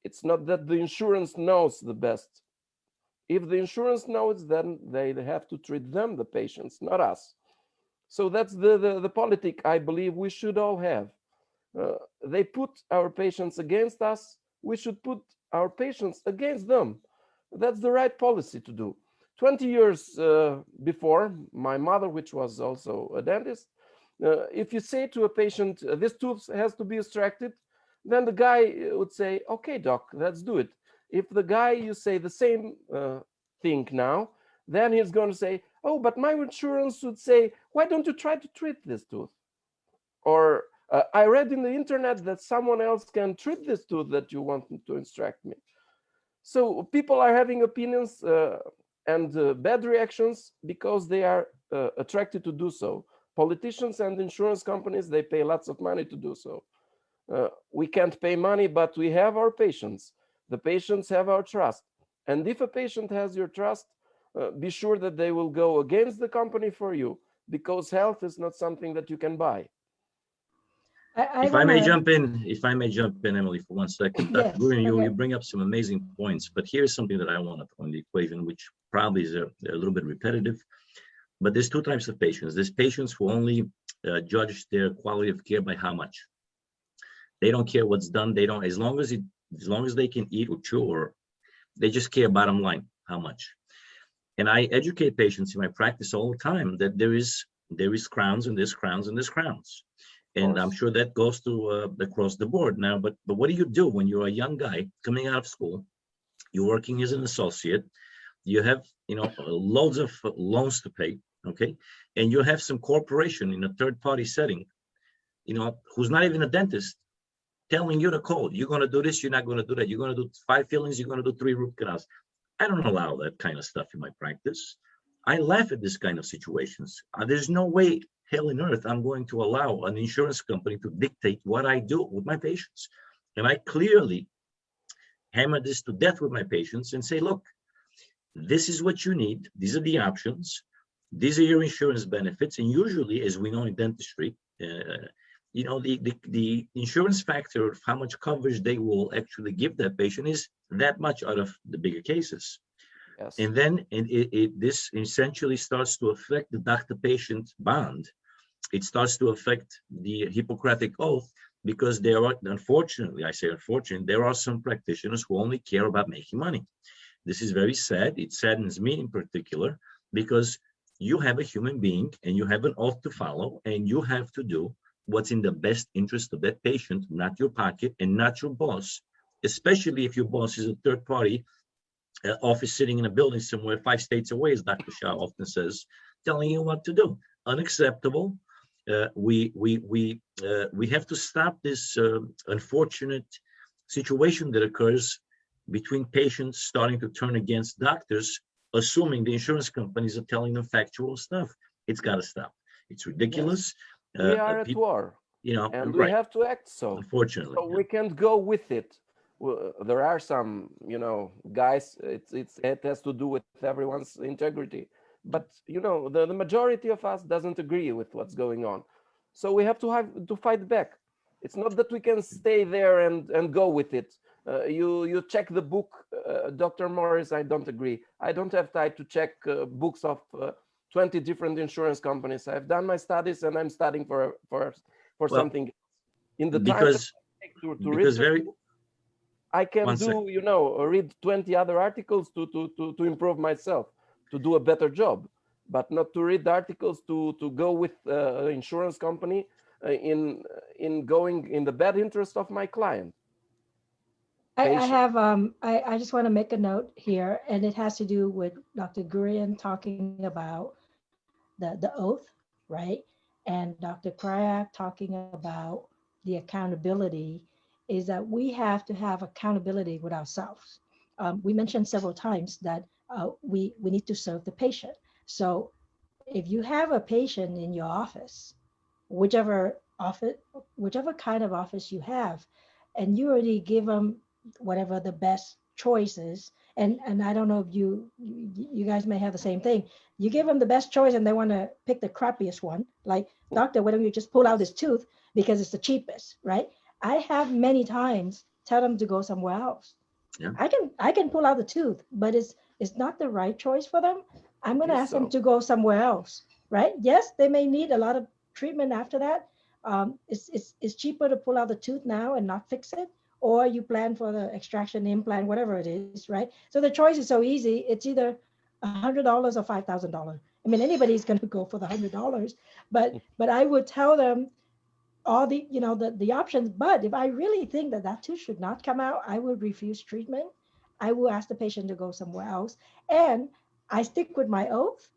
It's not that the insurance knows the best. If the insurance knows, then they have to treat them, the patients, not us. So that's the politic I believe we should all have. They put our patients against us. We should put our patients against them. That's the right policy to do. 20 years before, my mother, which was also a dentist, if you say to a patient, this tooth has to be extracted, then the guy would say, okay, doc, let's do it. If the guy, you say the same thing now, then he's going to say, oh, but my insurance would say, why don't you try to treat this tooth? Or I read in the internet that someone else can treat this tooth that you want to extract me. So people are having opinions and bad reactions because they are attracted to do so. Politicians and insurance companies, they pay lots of money to do so. We can't pay money, but we have our patients. The patients have our trust. And if a patient has your trust, be sure that they will go against the company for you, because health is not something that you can buy. If I may jump in, Emily, for 1 second. Yes, You bring up some amazing points, but here's something that I want to throw in the equation, which probably is a little bit repetitive. But there's two types of patients. There's patients who only judge their quality of care by how much. They don't care what's done. They don't, as long as they can eat or chew, or they just care bottom line, how much. And I educate patients in my practice all the time that there is crowns and there's crowns and there's crowns. And I'm sure that goes to across the board now. But what do you do when you're a young guy coming out of school? You're working as an associate. You have loads of loans to pay, okay? And you have some corporation in a third-party setting, who's not even a dentist, telling you the code. You're going to do this. You're not going to do that. You're going to do 5 fillings. You're going to do 3 root canals. I don't allow that kind of stuff in my practice. I laugh at this kind of situations. There's no way, hell on earth, I'm going to allow an insurance company to dictate what I do with my patients. And I clearly hammer this to death with my patients and say, look, this is what you need. These are the options. These are your insurance benefits. And usually, as we know in dentistry, the insurance factor of how much coverage they will actually give that patient is that much out of the bigger cases. Yes. And then this essentially starts to affect the doctor-patient bond. It starts to affect the Hippocratic Oath, because there are, unfortunately, there are some practitioners who only care about making money. This is very sad. It saddens me in particular, because you have a human being and you have an oath to follow, and you have to do what's in the best interest of that patient, not your pocket and not your boss, especially if your boss is a third party office sitting in a building somewhere 5 states away, as Dr. Shah often says, telling you what to do. Unacceptable. We have to stop this unfortunate situation that occurs between patients starting to turn against doctors, assuming the insurance companies are telling them factual stuff. It's got to stop. It's ridiculous. Yes. We are at war, and we have to act so. Unfortunately, so we can't go with it. Well, there are some, guys. It has to do with everyone's integrity, but the majority of us doesn't agree with what's going on. So we have to fight back. It's not that we can stay there and go with it. You check the book, Dr. Morris. I don't agree. I don't have time to check books of 20 different insurance companies. I've done my studies, and I'm studying for something. In the time to read, I can read 20 other articles to improve myself, to do a better job, but not to read articles to go with an insurance company in going in the bad interest of my client. I just want to make a note here, and it has to do with Dr. Gurian talking about the oath, right? And Dr. Krayak talking about the accountability, is that we have to have accountability with ourselves. We mentioned several times that we need to serve the patient. So if you have a patient in your office, whichever kind of office you have, and you already give them whatever the best choice is, and I don't know if you guys may have the same thing. You give them the best choice and they want to pick the crappiest one. Like, doctor, why don't you just pull out this tooth because it's the cheapest, right? I have many times tell them to go somewhere else. Yeah. I can pull out the tooth, but it's not the right choice for them. I'm going to Yes, ask them so. to go somewhere else, right? Yes, they may need a lot of treatment after that. It's cheaper to pull out the tooth now and not fix it, or you plan for the extraction implant, whatever it is, right? So the choice is so easy. It's either $100 or $5,000. I mean, anybody's going to go for the $100, but I would tell them all the the options. But if I really think that that tooth should not come out, I will refuse treatment. I will ask the patient to go somewhere else, and I stick with my oath,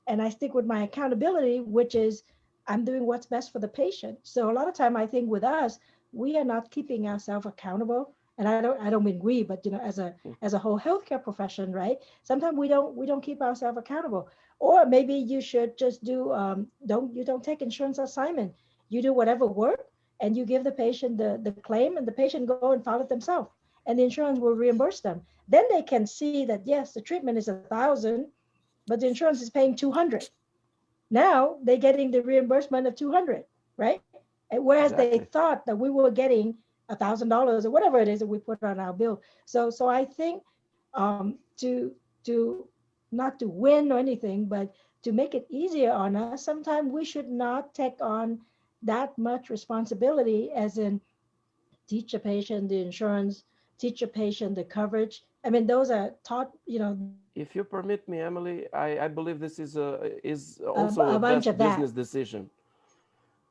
and I stick with my accountability, which is I'm doing what's best for the patient. So a lot of time I think with us, we are not keeping ourselves accountable. And I don't mean we, but as a whole healthcare profession, right? Sometimes we don't keep ourselves accountable. Or maybe you should just do don't take insurance assignment. You do whatever work, and you give the patient the claim, and the patient go and file it themselves, and the insurance will reimburse them. Then they can see that yes, the treatment is 1,000, but the insurance is paying 200. Now they're getting the reimbursement of 200, right? And whereas they Exactly. thought that we were getting $1,000 or whatever it is that we put on our bill. So I think to not to win or anything, but to make it easier on us, sometimes we should not take on that much responsibility, as in teach a patient the insurance, teach a patient the coverage. I mean, those are taught. If you permit me, Emily, I believe this is also A a bunch best of that. business decision.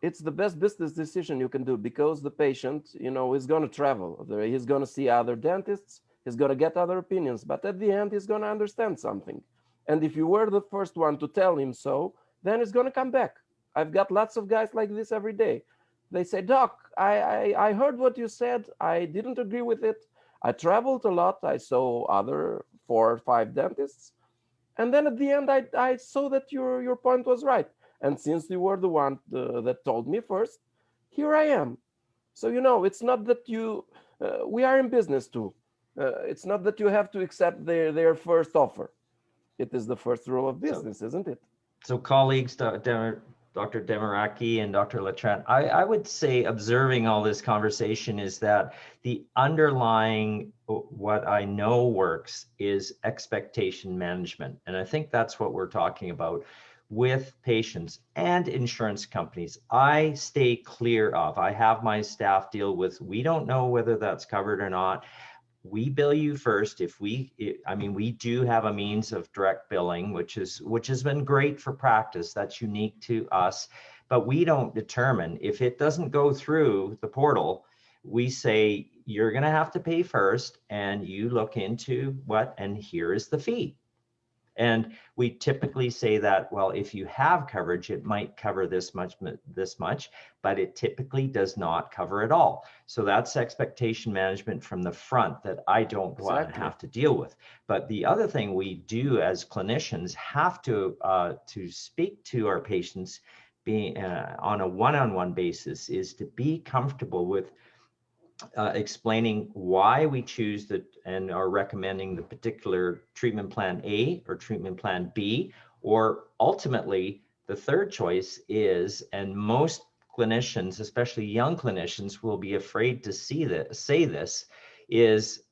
It's the best business decision you can do, because the patient, is going to travel. He's going to see other dentists. He's going to get other opinions, but at the end, he's going to understand something. And if you were the first one to tell him so, then he's going to come back. I've got lots of guys like this every day. They say, Doc, I heard what you said. I didn't agree with it. I traveled a lot. I saw other 4 or 5 dentists. And then at the end, I saw that your point was right. And since you were the one that told me first, here I am. So, it's not that we are in business too. It's not that you have to accept their first offer. It is the first rule of business, isn't it? So colleagues, Dr. Demiraki and Dr. Letran, I would say, observing all this conversation, is that the underlying, what I know works, is expectation management. And I think that's what we're talking about with patients and insurance companies. I stay clear of, I have my staff deal with, we don't know whether that's covered or not. We bill you first. We do have a means of direct billing, which has been great for practice. That's unique to us, but we don't determine if it doesn't go through the portal. We say, you're going to have to pay first, and you look into and here is the fee. And we typically say that, well, if you have coverage, it might cover this much, but it typically does not cover it all. So that's expectation management from the front that I don't want to have to deal with. But the other thing we do as clinicians have to speak to our patients being on a one-on-one basis, is to be comfortable with explaining why we choose and are recommending the particular treatment plan A or treatment plan B, or ultimately the third choice is, and most clinicians, especially young clinicians, will be afraid to say this, is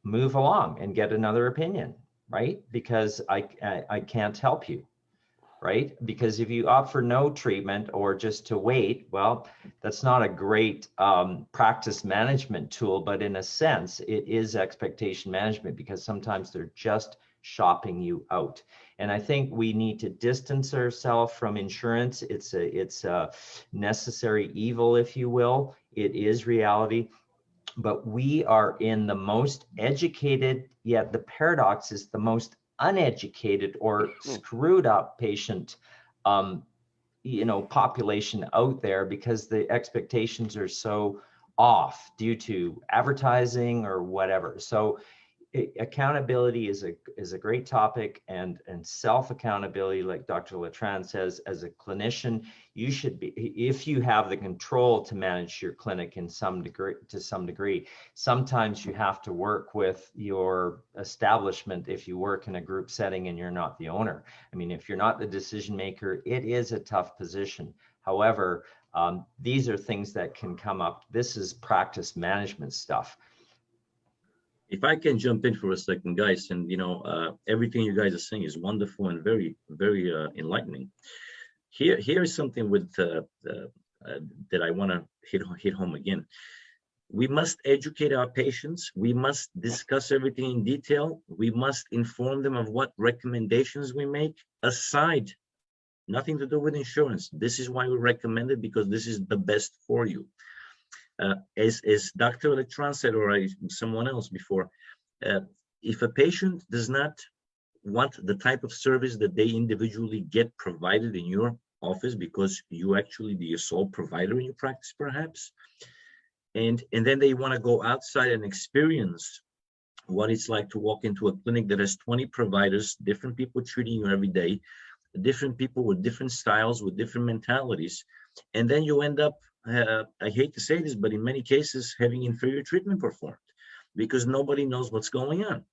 move along and get another opinion, right? Because I can't help you. Right? Because if you opt for no treatment or just to wait, well, that's not a great practice management tool, but in a sense, it is expectation management, because sometimes they're just shopping you out. And I think we need to distance ourselves from insurance. It's a necessary evil, if you will. It is reality. But we are in the most educated, yet the paradox is the most uneducated or screwed up patient population out there, because the expectations are so off due to advertising or whatever. So accountability is a great topic, and self accountability, like Dr. Letran says, as a clinician, you should be, if you have the control to manage your clinic to some degree. Sometimes you have to work with your establishment if you work in a group setting and you're not the owner. I mean, if you're not the decision maker, it is a tough position. However, These are things that can come up. This is practice management stuff. If I can jump in for a second, guys, and everything you guys are saying is wonderful and very, very enlightening. Here is something with that I want to hit home again. We must educate our patients. We must discuss everything in detail. We must inform them of what recommendations we make, aside, nothing to do with insurance. This is why we recommend it, because this is the best for you. As Dr. Electron said, or someone else before, if a patient does not want the type of service that they individually get provided in your office, because you actually be a sole provider in your practice perhaps, and then they want to go outside and experience what it's like to walk into a clinic that has 20 providers, different people treating you every day, different people with different styles, with different mentalities, and then you end up, I hate to say this, but in many cases having inferior treatment performed because nobody knows what's going on.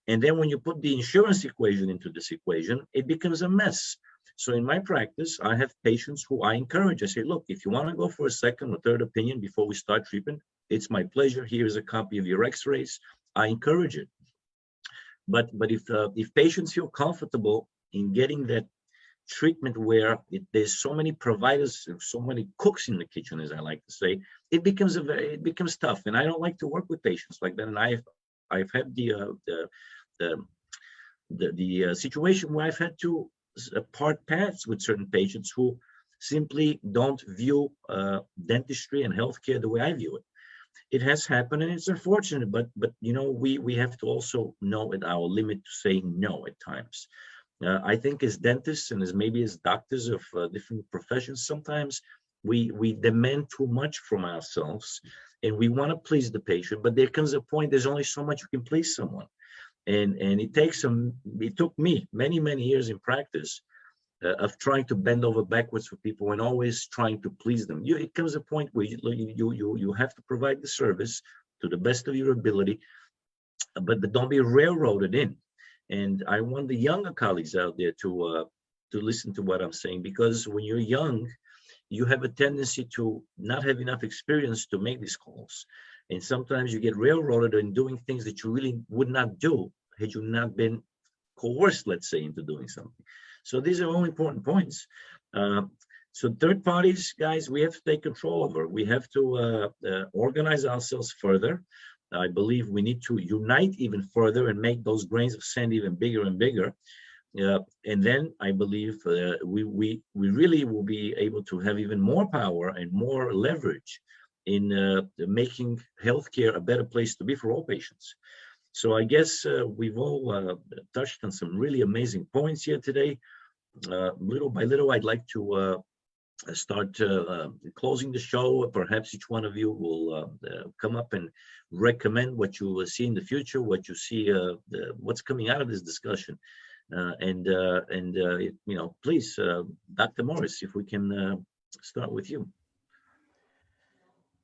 And then when you put the insurance equation into this equation, it becomes a mess. So in my practice, I have patients who I encourage. I say, look, if you want to go for a second or third opinion before we start treatment, it's my pleasure. Here's a copy of your x-rays. I encourage it. But if patients feel comfortable in getting that treatment where there's so many providers, so many cooks in the kitchen, as I like to say, it becomes tough. And I don't like to work with patients like that. And I've had the situation where I've had to part paths with certain patients who simply don't view dentistry and healthcare the way I view it. It has happened, and it's unfortunate, but we have to also know at our limit to say no at times. I think as dentists and as doctors of different professions, sometimes we demand too much from ourselves, and we want to please the patient, but there comes a point, there's only so much you can please someone. And it took me many years in practice of trying to bend over backwards for people and always trying to please them. It comes a point where you have to provide the service to the best of your ability, but don't be railroaded in. And I want the younger colleagues out there to listen to what I'm saying, because when you're young, you have a tendency to not have enough experience to make these calls. And sometimes you get railroaded in doing things that you really would not do had you not been coerced, let's say, into doing something. So these are all important points. So third parties, guys, we have to take control over. We have to organize ourselves further. I believe we need to unite even further and make those grains of sand even bigger and bigger. And then I believe we really will be able to have even more power and more leverage in making healthcare a better place to be for all patients. So I guess we've all touched on some really amazing points here today. Little by little, I'd like to start closing the show. Perhaps each one of you will come up and recommend what you will see in the future, what you see, what's coming out of this discussion. Please, Dr. Morris, if we can start with you.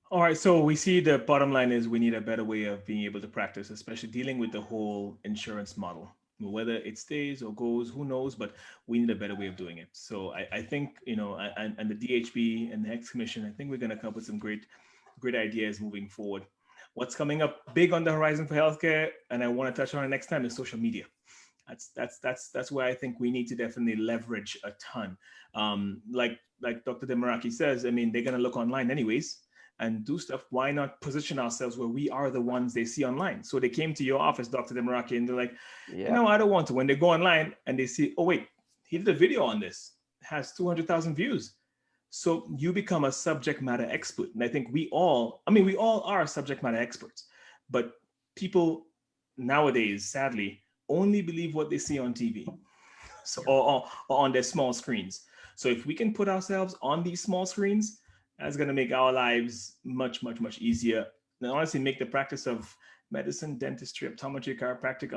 All right, so we see the bottom line is we need a better way of being able to practice, especially dealing with the whole insurance model. Whether it stays or goes, who knows, but we need a better way of doing it. So I think, and the DHB and the Health Commission, I think we're going to come up with some great ideas moving forward. What's coming up big on the horizon for healthcare, and I want to touch on it next time, is social media. That's where I think we need to definitely leverage a ton. Like Dr. Demiraki says, I mean, they're going to look online anyways and do stuff. Why not position ourselves where we are the ones they see online? So they came to your office, Dr. Demiraki, and they're like, I don't want to. When they go online and they see, oh wait, he did a video on this, it has 200,000 views. So you become a subject matter expert. And I think we all are subject matter experts, but people nowadays, sadly, only believe what they see on TV, so or on their small screens. So if we can put ourselves on these small screens, that's going to make our lives much easier. And honestly, make the practice of medicine, dentistry, optometry, chiropractic,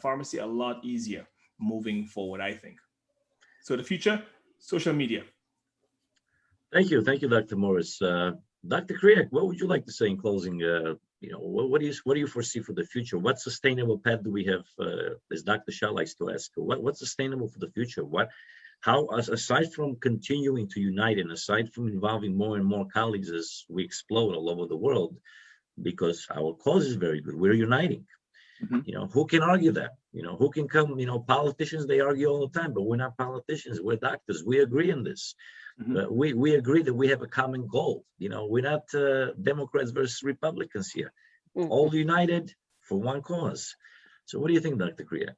pharmacy a lot easier moving forward, I think. So the future, social media. Thank you, Dr. Morris. Dr. Kriak, what would you like to say in closing? What do you foresee for the future? What sustainable path do we have, as Dr. Shah likes to ask? What's sustainable for the future? how, aside from continuing to unite and aside from involving more and more colleagues as we explode all over the world, because our cause is very good, we're uniting. You know, who can argue that? You know, who can come, you know, politicians, they argue all the time, but we're not politicians, we're doctors. We agree on this. We agree that we have a common goal. You know, we're not Democrats versus Republicans here. All united for one cause. So what do you think, Dr. Kriak?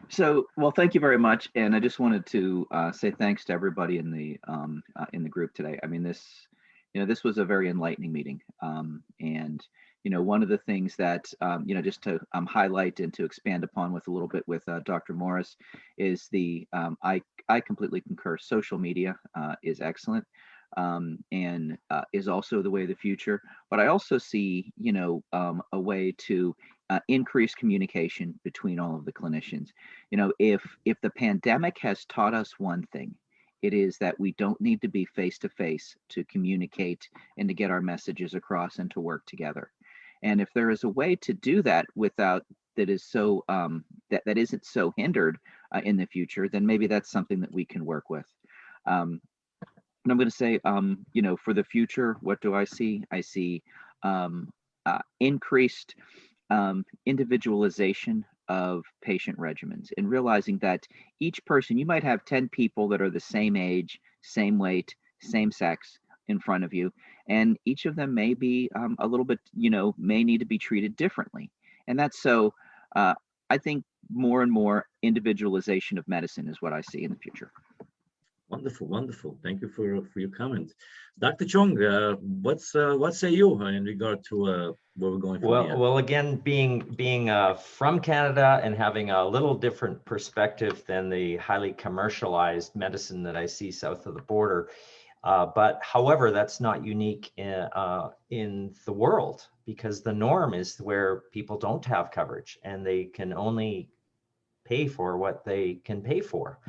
So, well, thank you very much. And I just wanted to say thanks to everybody in the group today. I mean, this was a very enlightening meeting. And you know, one of the things that, you know, just to highlight and to expand upon with a little bit with Dr. Morris is I completely concur. Social media is excellent and is also the way of the future. But I also see, you know, a way to increase communication between all of the clinicians. You know, if the pandemic has taught us one thing, it is that we don't need to be face to face to communicate and to get our messages across and to work together. And if there is a way to do that without that is so that isn't so hindered in the future, then maybe that's something that we can work with. And I'm going to say, you know, for the future, what do I see? I see increased individualization of patient regimens, and realizing that each person, you might have 10 people that are the same age, same weight, same sex in front of you, and each of them may be a little bit, you know, may need to be treated differently. And that's so I think more and more individualization of medicine is what I see in the future. Wonderful, wonderful. Thank you for your comment. Dr. Chong, what say you in regard to where we're going from here? Well, again, being from Canada and having a little different perspective than the highly commercialized medicine that I see south of the border. But however, that's not unique in the world, because the norm is where people don't have coverage and they can only pay for what they can pay for.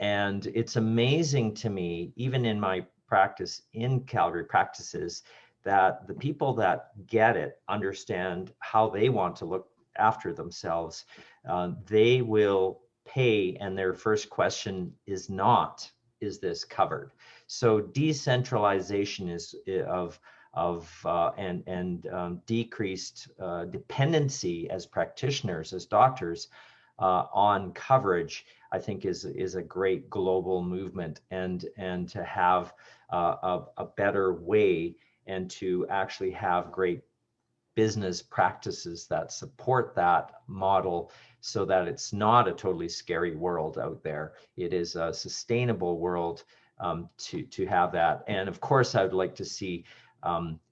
And it's amazing to me, even in my practice in Calgary practices, that the people that get it understand how they want to look after themselves. They will pay, and their first question is not, is this covered? So decentralization is decreased dependency as practitioners, as doctors, on coverage, I think is a great global movement, and to have a better way and to actually have great business practices that support that model, so that it's not a totally scary world out there. It is a sustainable world to have that. And of course, I would like to see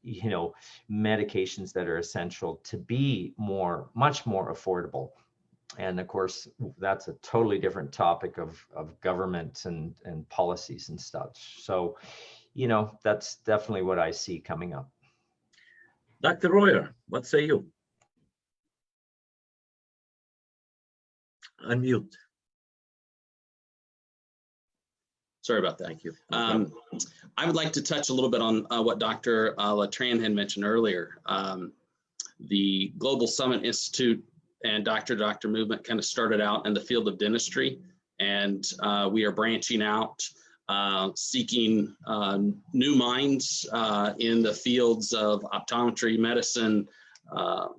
you know, medications that are essential to be much more affordable. And of course, that's a totally different topic of government and policies and stuff. So, you know, that's definitely what I see coming up. Dr. Royer, what say you? Unmute. Sorry about that. Thank you. I would like to touch a little bit on what Dr. Latran had mentioned earlier. The Global Summit Institute and Doctor movement kind of started out in the field of dentistry, and we are branching out, seeking new minds in the fields of optometry, medicine,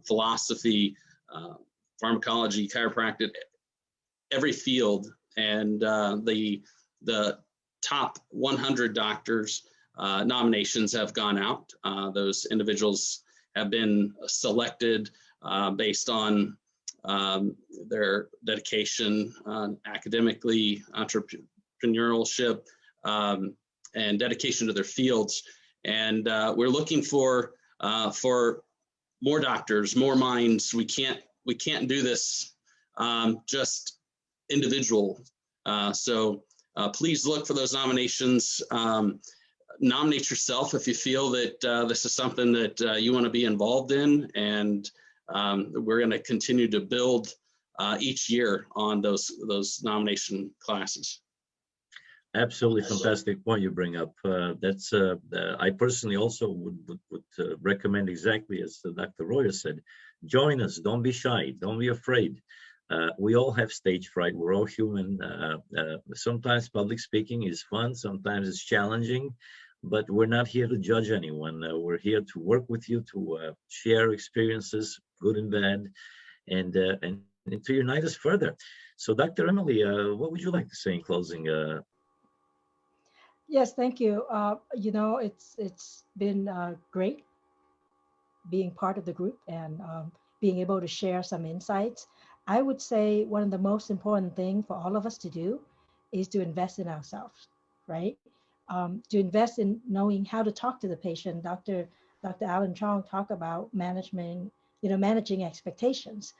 philosophy, pharmacology, chiropractic, every field. And the top 100 doctors nominations have gone out. Those individuals have been selected based on their dedication academically, entrepreneurship, and dedication to their fields. And we're looking for more doctors, more minds. We can't do this just individual. So please look for those nominations. Nominate yourself if you feel that this is something that you want to be involved in, and we're going to continue to build each year on those nomination classes. Absolutely fantastic point you bring up. That's I personally also would recommend exactly as Dr. Royer said. Join us. Don't be shy. Don't be afraid. We all have stage fright. We're all human. Sometimes public speaking is fun. Sometimes it's challenging, but we're not here to judge anyone. We're here to work with you, to share experiences, good and bad, and to unite us further. So, Dr. Emily, what would you like to say in closing? Yes, thank you. It's been great being part of the group and being able to share some insights. I would say one of the most important thing for all of us to do is to invest in ourselves, right? To invest in knowing how to talk to the patient. Dr. Alan Chong talked about managing expectations.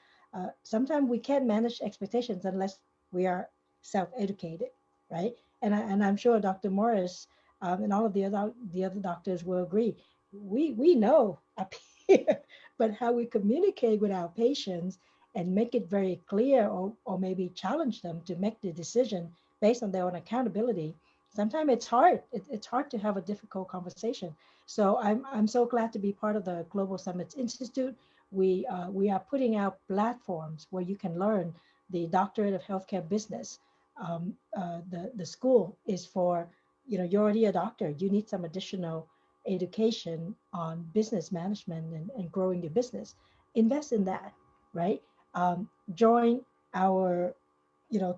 Sometimes we can't manage expectations unless we are self-educated, right? And I'm sure Dr. Morris and all of the other doctors will agree. We know up here, but how we communicate with our patients and make it very clear, or maybe challenge them to make the decision based on their own accountability. Sometimes it's hard. It's hard to have a difficult conversation. So I'm so glad to be part of the Global Summits Institute. We are putting out platforms where you can learn the Doctorate of Healthcare Business. The school is for, you're already a doctor. You need some additional education on business management and growing your business. Invest in that, right? Join our,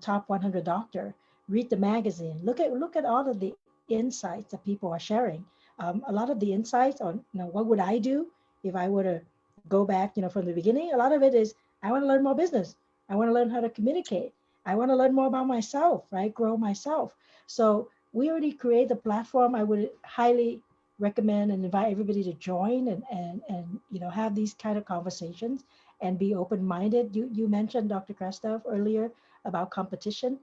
top 100 doctor. Read the magazine. Look at all of the insights that people are sharing. A lot of the insights on, what would I do if I were to go back, from the beginning. A lot of it is, I want to learn more business. I want to learn how to communicate. I want to learn more about myself, right? Grow myself. So we already create the platform. I would highly recommend and invite everybody to join and have these kind of conversations and be open-minded. You mentioned, Dr. Krestev, earlier about competition.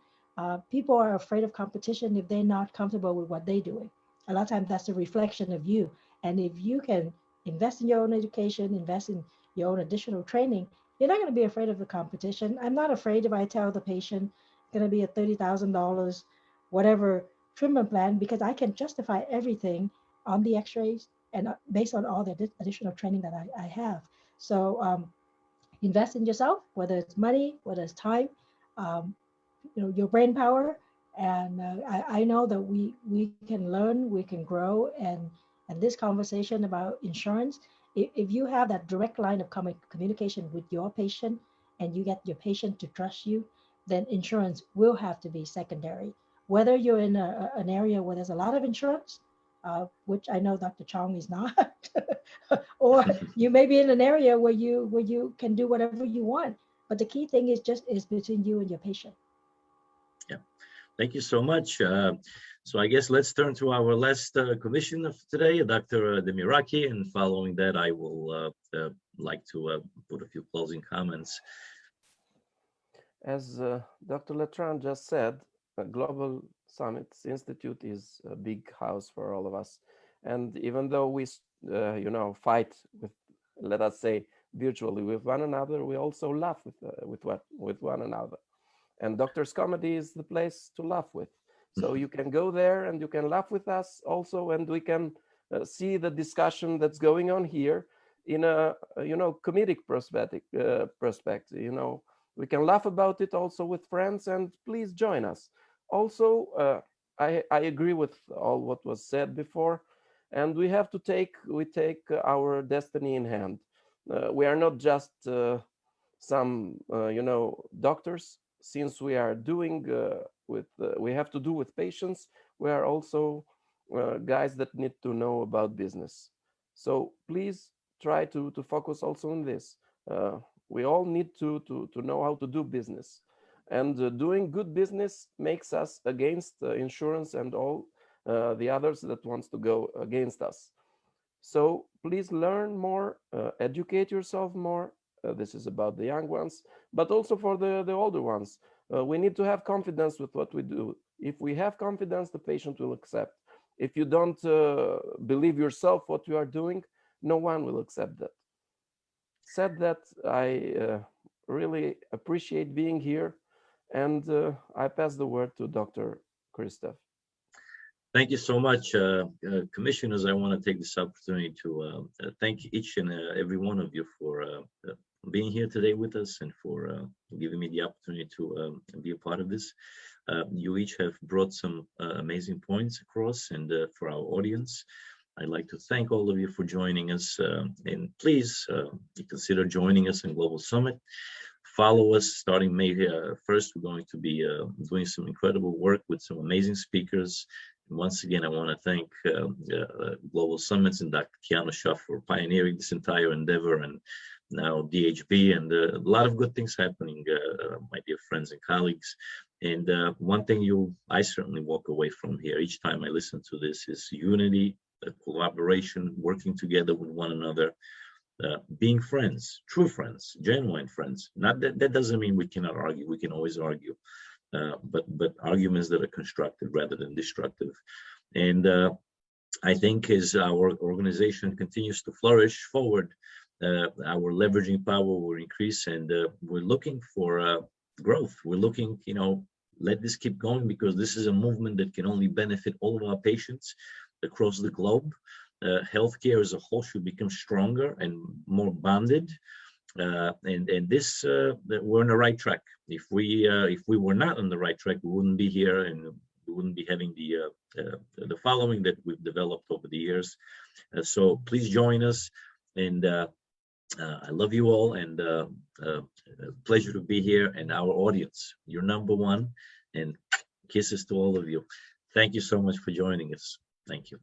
People are afraid of competition if they're not comfortable with what they're doing. A lot of times that's a reflection of you. And if you can invest in your own education, invest in your own additional training, you're not going to be afraid of the competition. I'm not afraid if I tell the patient it's going to be a $30,000, whatever treatment plan, because I can justify everything on the x-rays and based on all the additional training that I have. So invest in yourself, whether it's money, whether it's time, your brain power. And I know that we can learn, we can grow, and this conversation about insurance, if you have that direct line of communication with your patient and you get your patient to trust you, then insurance will have to be secondary. Whether you're in an area where there's a lot of insurance, which I know Dr. Chong is not, or you may be in an area where you can do whatever you want. But the key thing is between you and your patient. Yeah, thank you so much. So I guess let's turn to our last commission of today, Dr. Demiraki, and following that, I will like to put a few closing comments. As Dr. Letran just said, Global Summits Institute is a big house for all of us. And even though we, fight with, let us say, virtually with one another, we also laugh with one another. And Doctor's Comedy is the place to laugh with. So you can go there and you can laugh with us also, and we can see the discussion that's going on here in a, comedic perspective. We can laugh about it also with friends, and please join us. Also, I agree with all what was said before, and we have to take our destiny in hand. We are not just some doctors. Since we are doing we have to do with patients, we are also guys that need to know about business. So please try to focus also on this. We all need to know how to do business, and doing good business makes us against insurance and all the others that wants to go against us. So please learn more, educate yourself more. This is about the young ones, but also for the older ones. We need to have confidence with what we do. If we have confidence, the patient will accept. If you don't believe yourself what you are doing, no one will accept that. Said that, I really appreciate being here, and I pass the word to Dr. Krestev. Thank you so much, commissioners. I want to take this opportunity to thank each and every one of you for being here today with us and for giving me the opportunity to be a part of this. You each have brought some amazing points across, and for our audience, I'd like to thank all of you for joining us, and please consider joining us in Global Summit. Follow us starting May 1st. We're going to be doing some incredible work with some amazing speakers. And once again, I want to thank Global Summits and Dr. Kiana Shah for pioneering this entire endeavor, and now DHB, and a lot of good things happening, my dear friends and colleagues. And one thing I certainly walk away from here each time I listen to this is unity, collaboration, working together with one another, being friends, true friends, genuine friends. Not that doesn't mean we cannot argue. We can always argue, but arguments that are constructive rather than destructive. And I think as our organization continues to flourish forward, our leveraging power will increase, and we're looking for growth. We're looking, let this keep going, because this is a movement that can only benefit all of our patients across the globe. Healthcare as a whole should become stronger and more bonded, and this we're on the right track. If we were not on the right track, we wouldn't be here, and we wouldn't be having the following that we've developed over the years. So please join us, and I love you all, and pleasure to be here. And our audience, you're number one, and kisses to all of you. Thank you so much for joining us. Thank you.